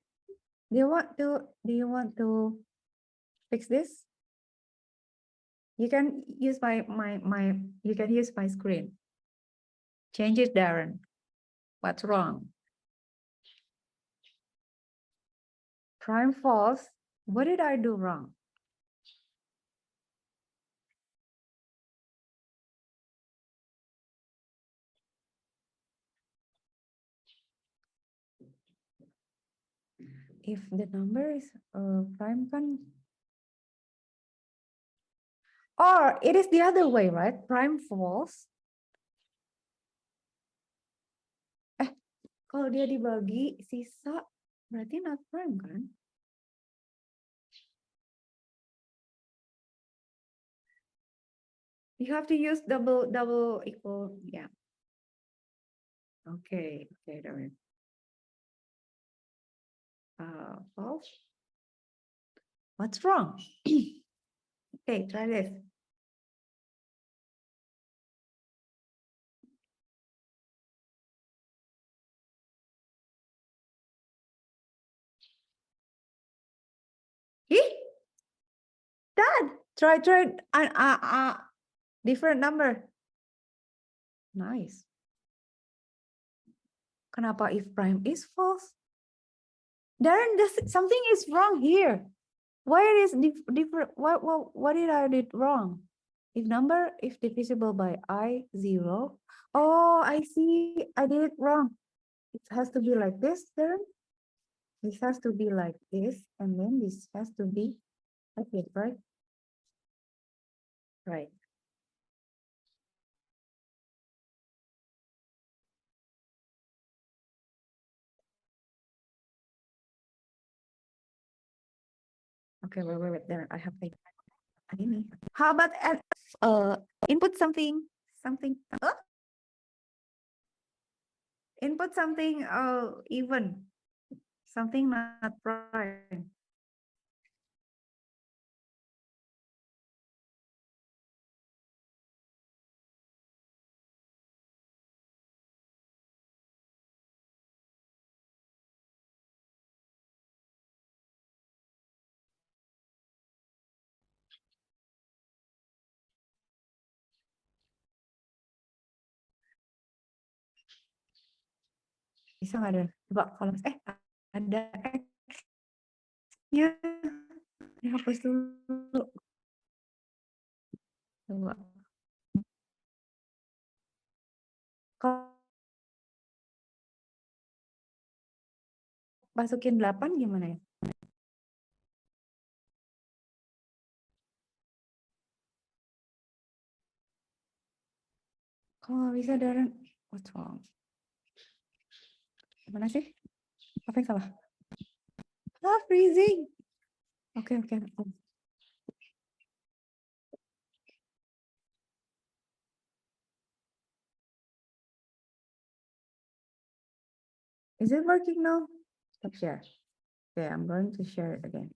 Do you want to fix this? You can use you can use my screen. Change it, Darren. What's wrong? Prime false. What did I do wrong? If the number is prime kan, or it is the other way, right? Prime false. Kalau dia dibagi sisa, berarti not prime kan? You have to use double equal, yeah. Okay, Darren. False. What's wrong? Okay, try this. Dad, try different number. Nice. Kenapa if prime is false? Darren, something is wrong here. Why it is different? What did I did wrong? If number if divisible by 0. Oh, I see. I did it wrong. It has to be like this, Darren. This has to be like this, and then this has to be like this, right? Right. Okay, wait. There, I have like ini. How about input something input something even, something not prime. Bisa nggak ada? Coba kalau ada X-nya dihapus dulu. Coba. Kalau masukin 8 gimana ya? Kok nggak bisa, Darren? What's wrong? Gimana sih? Apa yang salah? Ah, freezing. Oke. Is it working now? Stop share. Okay, I'm going to share it again.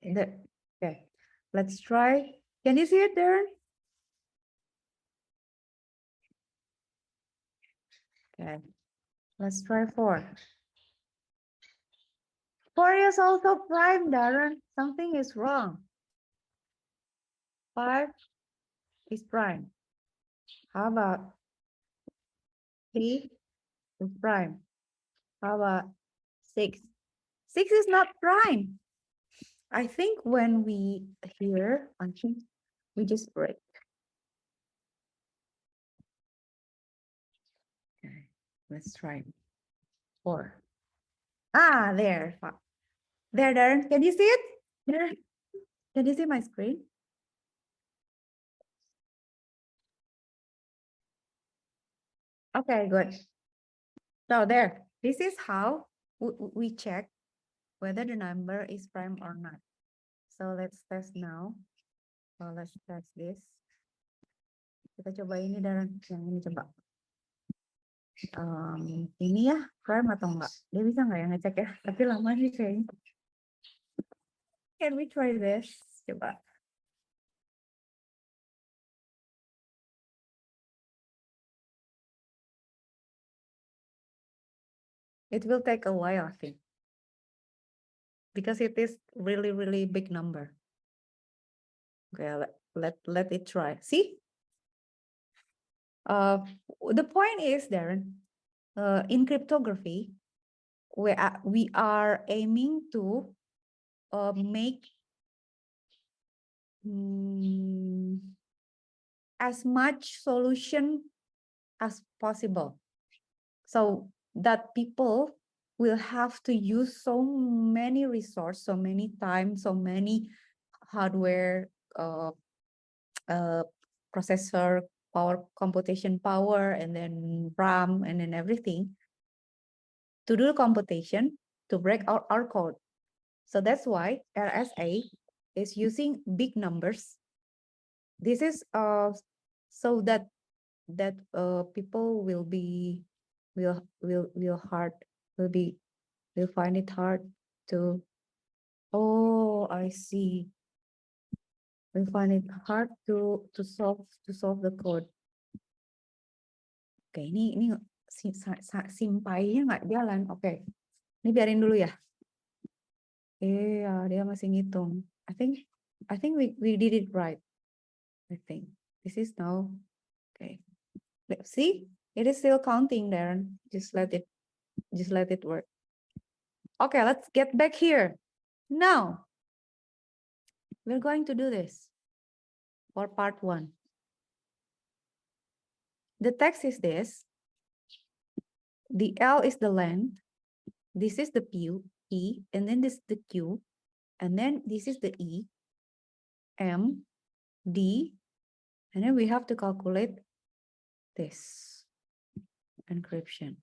Okay, let's try. Can you see it, Darren? Okay, let's try 4. 4 is also prime, Darren. Something is wrong. 5 is prime. How about 3 is prime? How about 6? 6 is not prime. I think when we here, I think we just break. Okay, let's try 4. Ah, there. There, Darren. Can you see it? There. Can you see my screen? Okay, good. So there, this is how we check whether the number is prime or not. So let's test now. So let's test this. Kita coba ini Darren, yang ini coba. Ini ya, prime atau enggak? Dia bisa nggak ya ngecek ya? Tapi lama sih kayaknya. Can we try this? Coba. It will take a while, I think. Because it is really, really big number. Okay, let it try. See? The point is, Darren, in cryptography, we are aiming to make as much solution as possible, so that people will have to use so many resources, so many time, so many hardware, processor power, computation power, and then RAM, and then everything to do the computation to break out our code. So that's why RSA is using big numbers. This is so that people will find it hard to. Oh, I see. Will find it hard to solve the code. Oke, ini simpainya nggak jalan. Oke, ini biarin dulu ya. Dia masih ngitung. I think we did it right. I think this is now. Okay, let's see. It is still counting, Darren. Just let it work. Okay, let's get back here. Now, we're going to do this for part 1. The text is this. The L is the length. This is the P, and then this is the Q, and then this is the E, M, D, and then we have to calculate this encryption.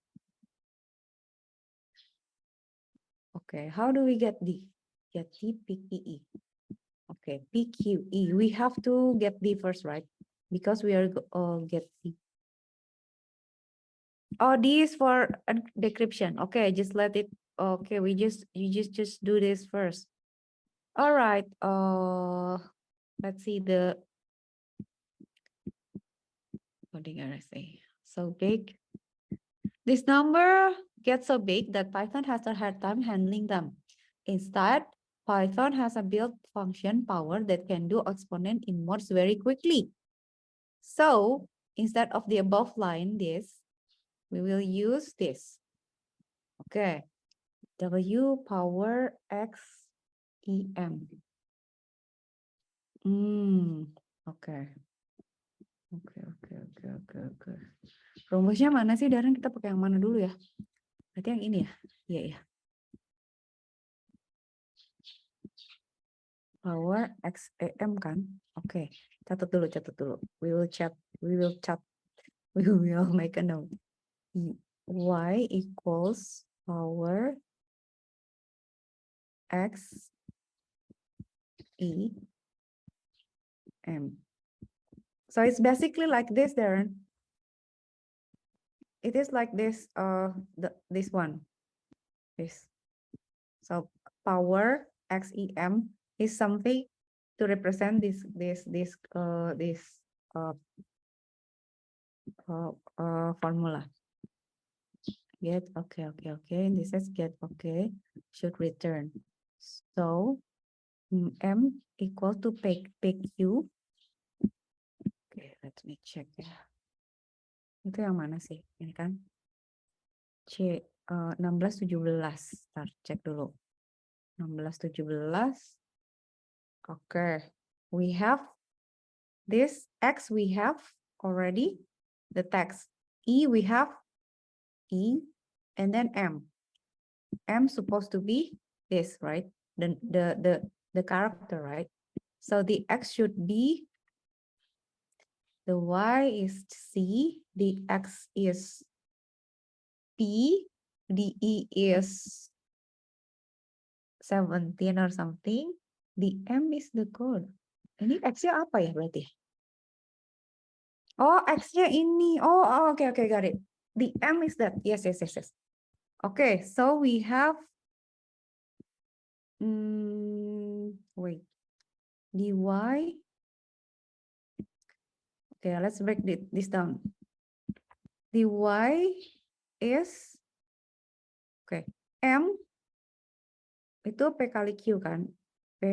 Okay, how do we get D? Get D, P, Q, E. Okay, P, Q, E. We have to get D first, right? Because we are get D. Oh, D is for decryption. Okay, just let it. Okay, you just do this first. All right. Let's see the coding RSA. So big. This number gets so big that Python has a hard time handling them. Instead, Python has a built function power that can do exponent inverse very quickly. So instead of the above line, this, we will use this. Okay. W power X E M. Okay. Oke. Rumusnya mana sih, Darren? Kita pakai yang mana dulu ya? Berarti yang ini ya? Iya. power XAM kan? Oke, catat dulu. We will chat, we will make a note. Y equals power X E M. So it's basically like this, Darren. It is like this, this one, this. So power XEM is something to represent this formula. Get, okay. This is get, okay, should return. So M equal to PQ. Okay, let me check ya. Itu yang mana sih? Ini kan C 16 17. Ntar cek dulu. 16 17. Okay. We have this X, we have already the text. E, we have E, and then M. M supposed to be this, right? The character, right? So the X should be, the Y is C, the X is P, the E is 17 or something, the M is the code. Ini X-nya apa ya berarti? Oh, X-nya ini. Oh, okay, got it. The M is that. Yes. Okay, so we have, wait, the Y. Okay, let's break this down. The Y is, okay, M itu P kali Q kan? P,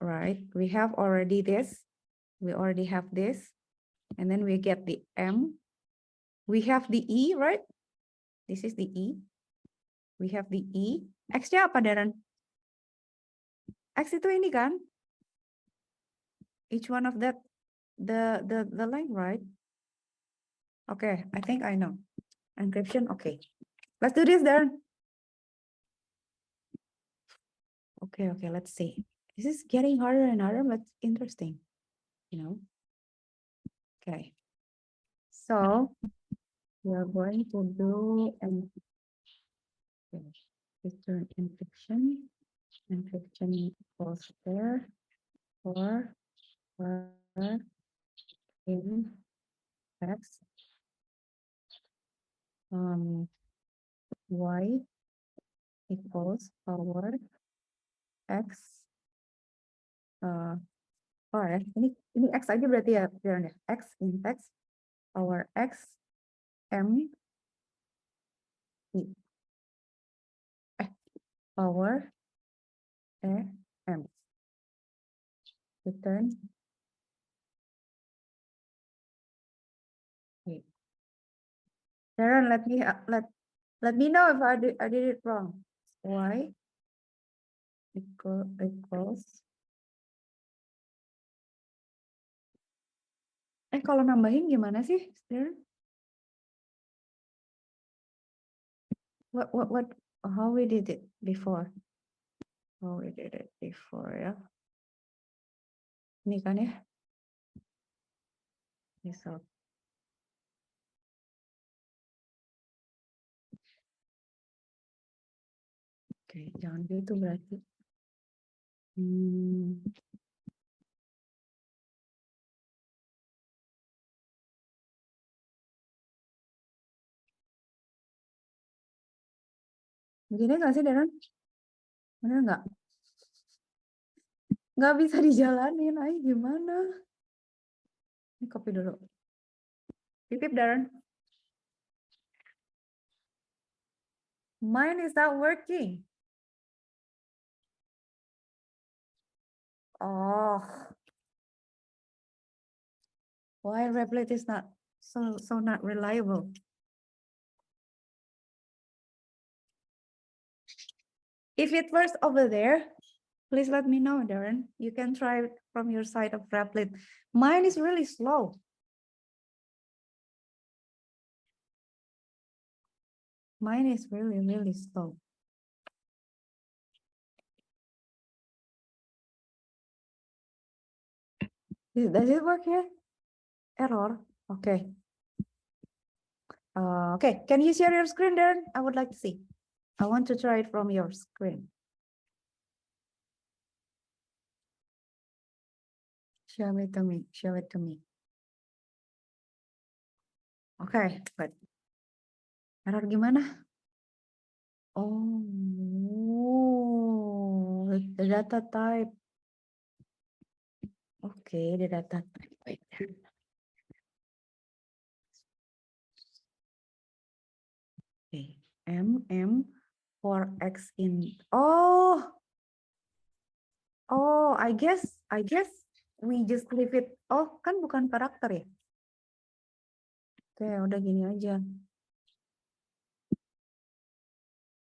right? We have already this. We already have this. And then we get the M. We have the E, right? This is the E. We have the E. X-nya apa, Darren? X itu ini kan? Each one of that, the line, right? Okay, I think I know. Encryption, okay. Let's do this, Darren. Okay, let's see. This is getting harder and harder, but interesting, you know? Okay. So we are going to do return encryption. Encryption equals there for in X Y equals power X ini X aja berarti ya, X in X power X M E power M return. Okay. Darren, let me know if I did it wrong. Y equals. Kalau nambahin gimana sih, Darren? What? How we did it before? How we did it before ya? Ini kan ya? Result. Oke, jangan gitu berarti. Begini nggak sih, Darren? Bener nggak? Nggak bisa dijalanin, ayo gimana? Ini copy dulu. Titip, Darren. Mine is not working. Oh. Why Replit is not so not reliable? If it works over there, please let me know, Darren. You can try it from your side of Replit. Mine is really slow. Mine is really slow. Does it work here? Error. Okay. Okay. Can you share your screen, Darren? I would like to see. I want to try it from your screen. Show it to me. Show it to me. Okay, good. Error gimana? Oh, the data type. Okay, the data type. Wait. Okay, M for X in. Oh, I guess we just leave it. Oh, kan bukan karakter ya? Oke, udah gini aja.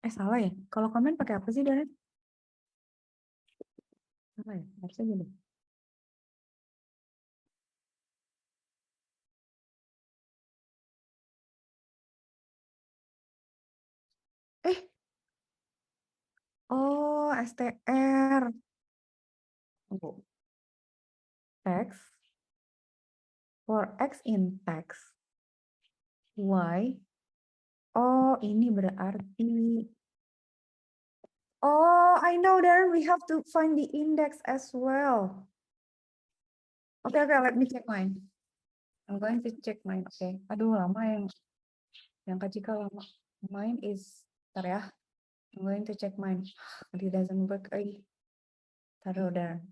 Salah ya? Kalau komen pakai apa sih, Darren? Salah ya? Harusnya gini. Oh, STR. Tunggu. Text. For X in text. Y. Oh, ini berarti. Oh, I know, Darren. We have to find the index as well. Okay, let me check mine. I'm going to check mine. Okay. Aduh, lama yang kacika lama. Mine is, bentar ya. I'm going to check mine. It doesn't work. Taruh, Darren.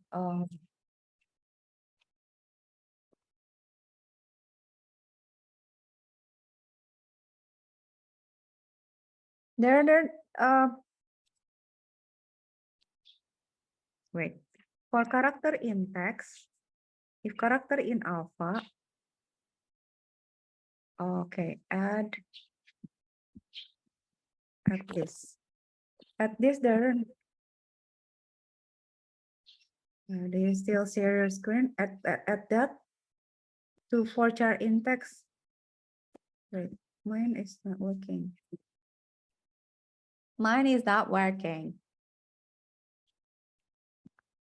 Darren, wait. For character in text, if character in alpha, okay, add this. Add this, Darren. Do you still share your screen? Add that to for char in text. Wait, mine is not working. Mine is not working.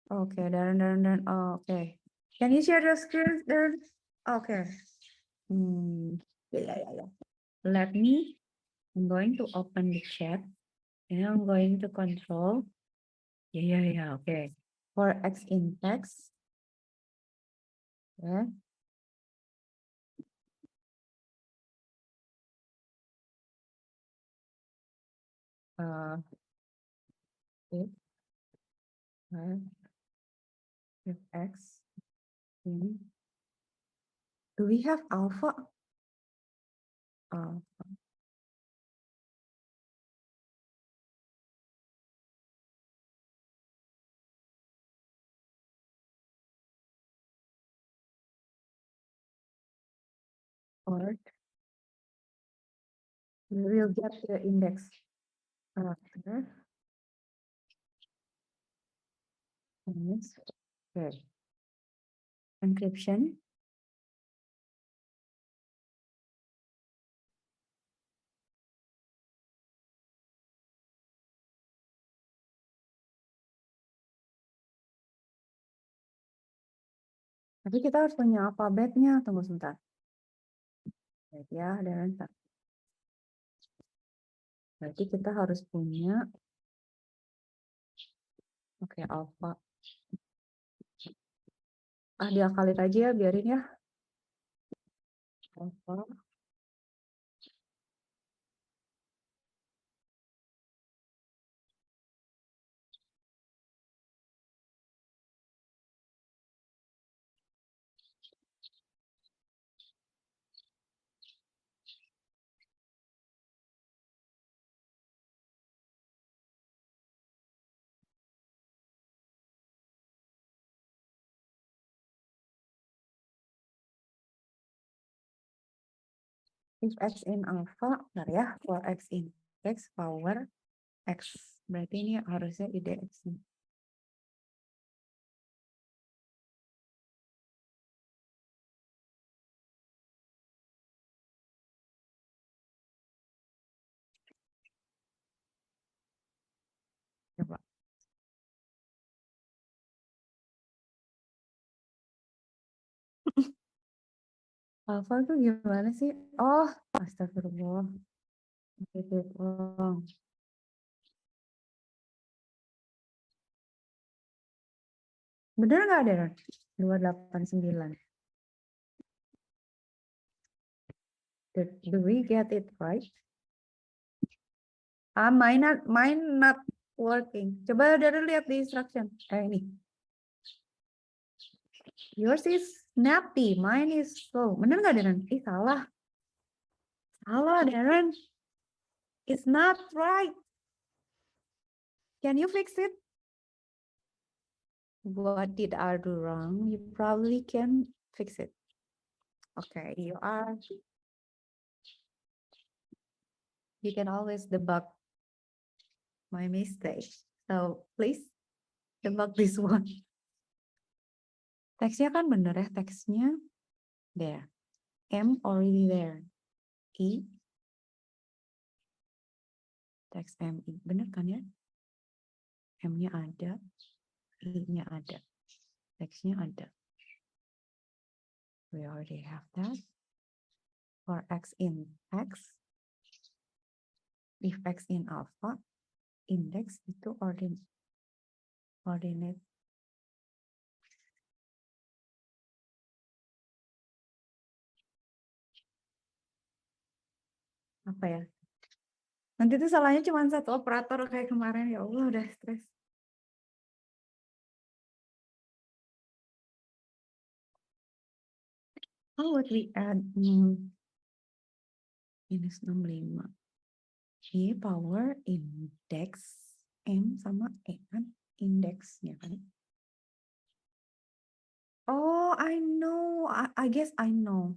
Okay, Darren. Oh, okay. Can you share your screen, Darren? Okay. Yeah. Let me. I'm going to open the chat and I'm going to control. Yeah. Okay. For X in text. Yeah. If X in. Do we have alpha? Or we will get the index character. Okay. Encryption. Tapi kita harus punya alfabetnya. Tunggu sebentar. Ya, dan berarti kita harus punya. Oke, alpha. Diakalin aja ya, biarin ya. Alpha. If X in alpha, bentar ya, for X in X power X. Berarti ini harusnya IDX. Coba. Alpha itu gimana sih? Oh, astagfirullah. Oh. Bener nggak, Darren? 289. Do we get it right? Mine not working. Coba Darren lihat di instruction. Ini. Yours is snappy, mine is slow. Bener nggak, Darren? Salah. Salah, Darren. It's not right. Can you fix it? What did I do wrong? You probably can fix it. Okay, you can always debug my mistake. So please debug this one. Teksnya kan bener ya, teksnya there. M already there. I, teks MI, bener kan ya? M-nya ada, I-nya ada, teksnya ada. We already have that. For X in X, if X in alpha, index itu ordinate. Apa ya? Nanti tuh salahnya cuma satu operator kayak kemarin. Ya Allah, udah stres. How would we add minus 65? Y power index M sama E kan? Indeksnya kan? Oh, I know. I guess I know.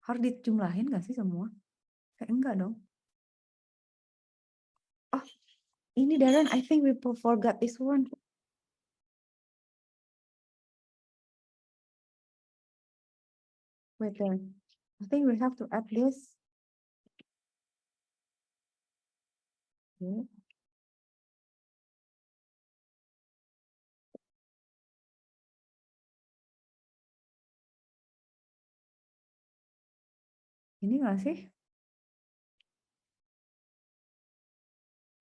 Harus dijumlahin nggak sih semua? Kayak enggak dong. Oh, ini Darren, I think we forgot this one. Wait there. I think we have to add this. Okay. Ini nggak sih?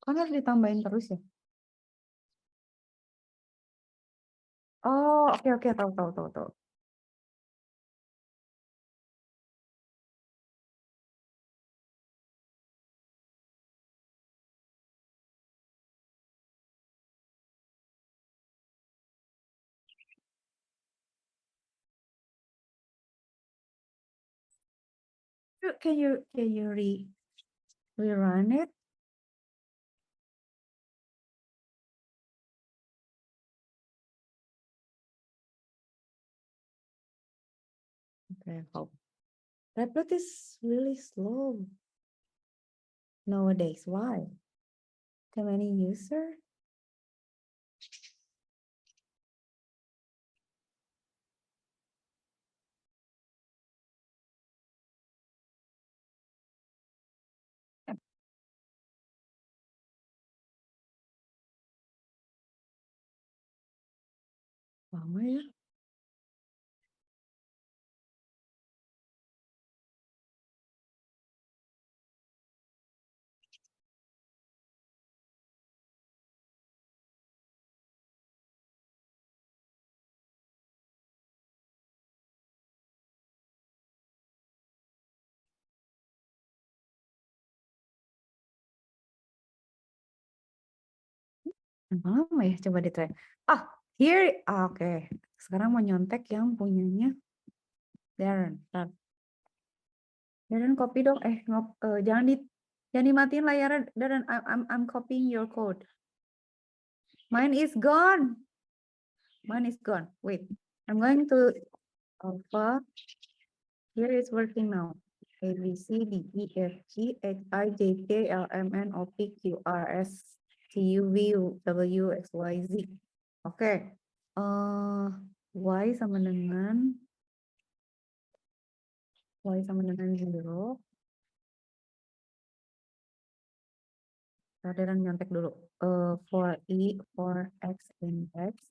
Kan harus ditambahin terus ya? Oh, oke, tahu. Can you rerun it? Okay, hope. Replit is really slow nowadays. Why? Too many user? Lama ya? Lama ya? Coba di try. Here. Oke. Sekarang mau nyontek yang punyanya Darren. Darren copy dong. Jangan dimatiin layarnya. Darren, I'm copying your code. Mine is gone. Wait. I'm going to alpha. Here it's working now. A, B, C, D, E, F, G, H, I, J, K, L, M, N, O, P, Q, R, S, T, U, V, W, X, Y, Z. Oke. Y sama dengan 0. Darren nyontek dulu. For E, for X index.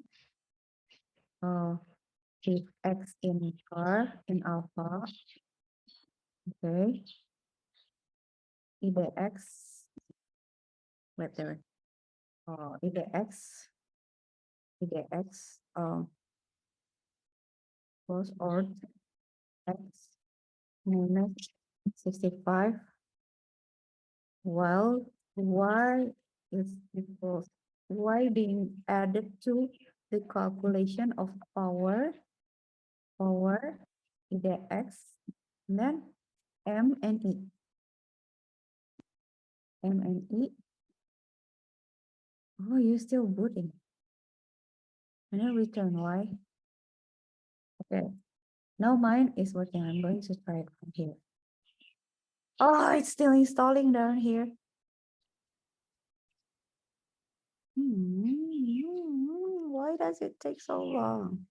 If X in car, in alpha, Okay. IDX. Wait there. Oh, IDX. IDX. Close or X minus 65. Well, y is equals y being added to the calculation of power IDX, and then M and E. M and E. Oh, you're still booting. And then return Y. Okay. Now mine is working. I'm going to try it from here. Oh, it's still installing down here. Why does it take so long?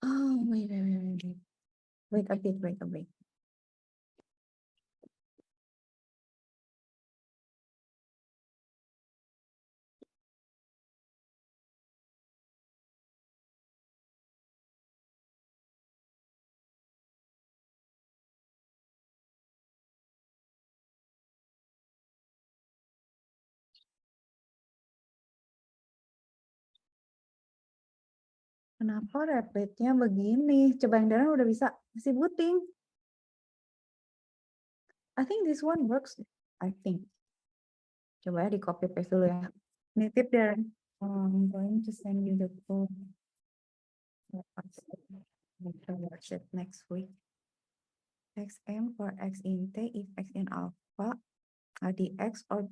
Oh, wait. Wait a bit. Kenapa rapidnya begini? Coba yang Darren udah bisa. Masih booting. I think this one works. I think. Coba ya di copy paste dulu ya. Nitip Darren. I'm going to send you the code. Watch it next week. XM for X in T if X in alpha IDX or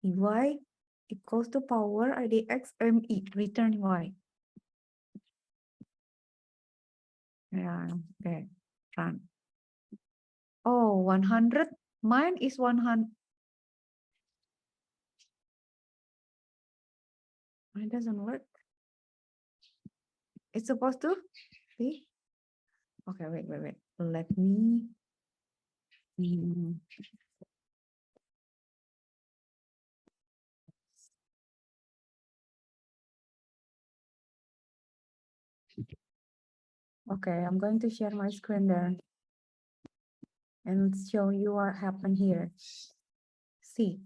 Y equals to power IDX ME return Y. Yeah, okay, run. Oh, 100. Mine is 100. Mine doesn't work. It's supposed to be. Okay, wait. Let me. Okay, I'm going to share my screen there and show you what happened here. See,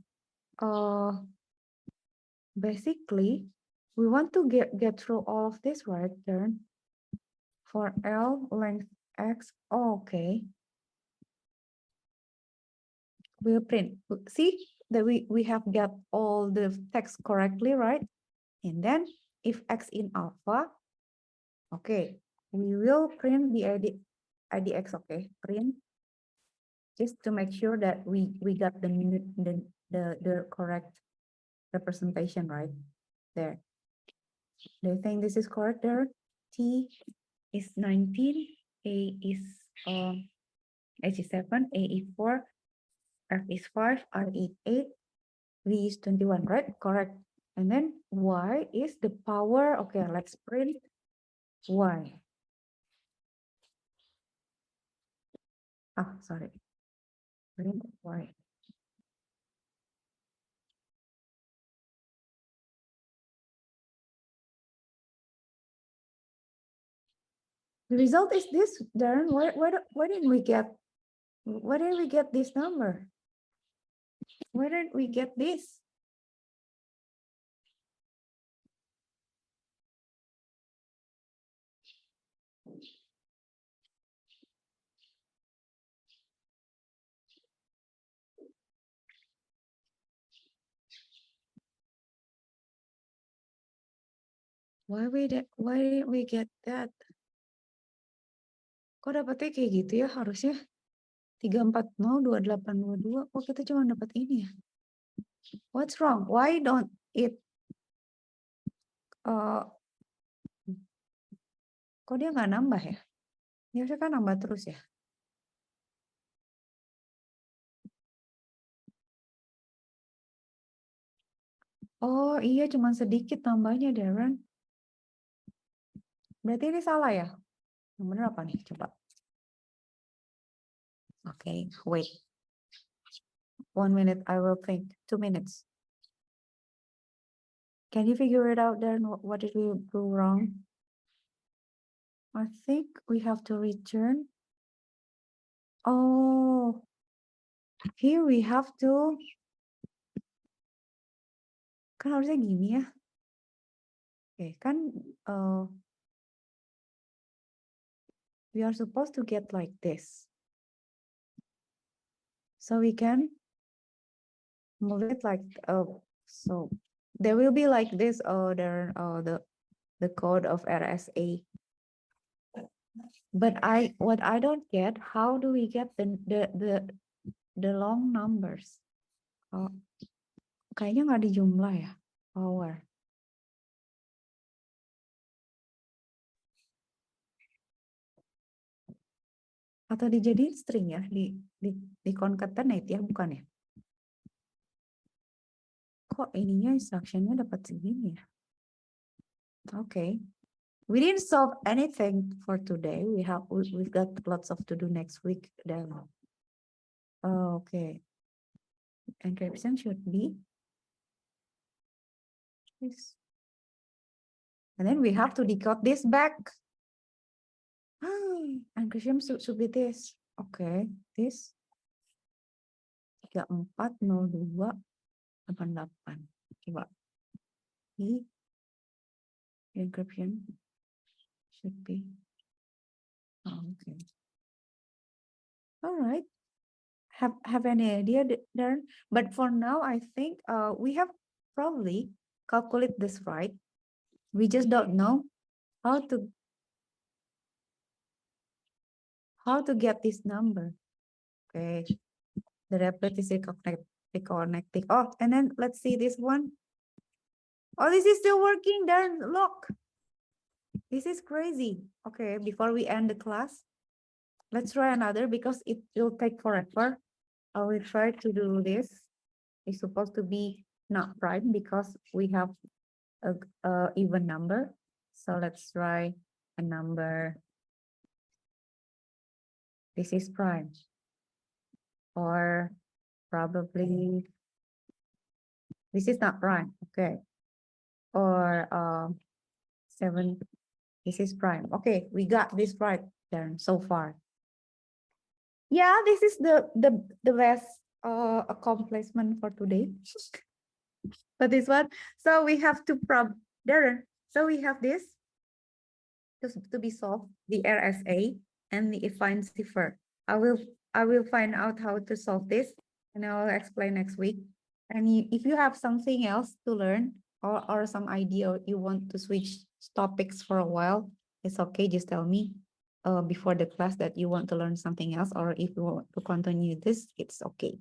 basically, we want to get through all of this, right, Darren? For L length X, okay. We'll print. See that we have got all the text correctly, right? And then if X in alpha, okay, we will print the IDX, okay, print just to make sure that we got the correct representation, right? There. Do you think this is correct there? T is 19, A is H is 7, A is 4, F is 5, R is 8, V is 21, right? Correct. And then Y is the power. Okay, let's print Y. Sorry. Print Y. The result is this, Darren. Why didn't we get this number? Why didn't we get this? Why didn't we get that? Kok dapetnya kayak gitu ya? Harusnya 340 2822. Kok kita cuma dapat ini ya? What's wrong? Why don't it kok dia nggak nambah ya? Biasanya kan nambah terus ya. Oh iya, cuma sedikit tambahnya, Darren. Berarti ini salah ya? Yang bener apa nih? Coba. Okay, wait. 1 minute, I will think. 2 minutes. Can you figure it out, Darren? What did we do wrong? I think we have to return Oh, here we have to. Kan harusnya gini ya. Oke, kan we are supposed to get like this. So we can move it like so there will be like this there the code of RSA. But what I don't get, how do we get the long numbers? Oh, kayaknya nggak dijumlah ya, power. Atau dijadiin string ya, di concatenate ya, bukan ya? Kok ininya instructionnya dapat segini ya? Okay. We didn't solve anything for today. We've got lots of to do next week then. Oh, okay. Encryption should be this. And then we have to decode this back. Encryption should be this. Okay, this 340288. Coba. The encryption should be. Oh, okay. All right. Have any idea, Darren? But for now, I think we have probably calculate this right. We just don't know how to get this number. Okay, the replet is reconnecting. Oh, and then let's see this one. Oh, this is still working, Darren. Look, this is crazy. Okay, before we end the class, let's try another because it will take forever. I will try to do this. It's supposed to be not prime because we have a even number. So let's try a number. This is prime. Or probably this is not prime. Okay. Or 7. This is prime. Okay, we got this right then so far. Yeah, this is the best accomplishment for today. But this one, so we have to Darren. So we have this to be solved, the RSA and the affine cipher. I will find out how to solve this and I will explain next week. And if you have something else to learn or some idea you want to switch topics for a while, it's okay. Just tell me before the class that you want to learn something else, or if you want to continue this, it's okay.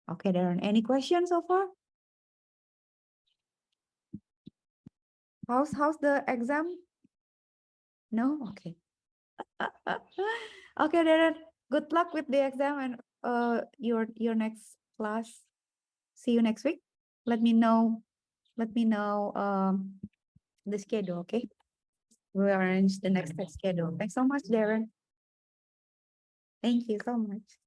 Okay, Darren, any questions so far? How's the exam? No? Okay. Okay, Darren, good luck with the exam and your next class. See you next week. Let me know the schedule, okay? We'll arrange the next schedule. Thanks so much, Darren. Thank you so much.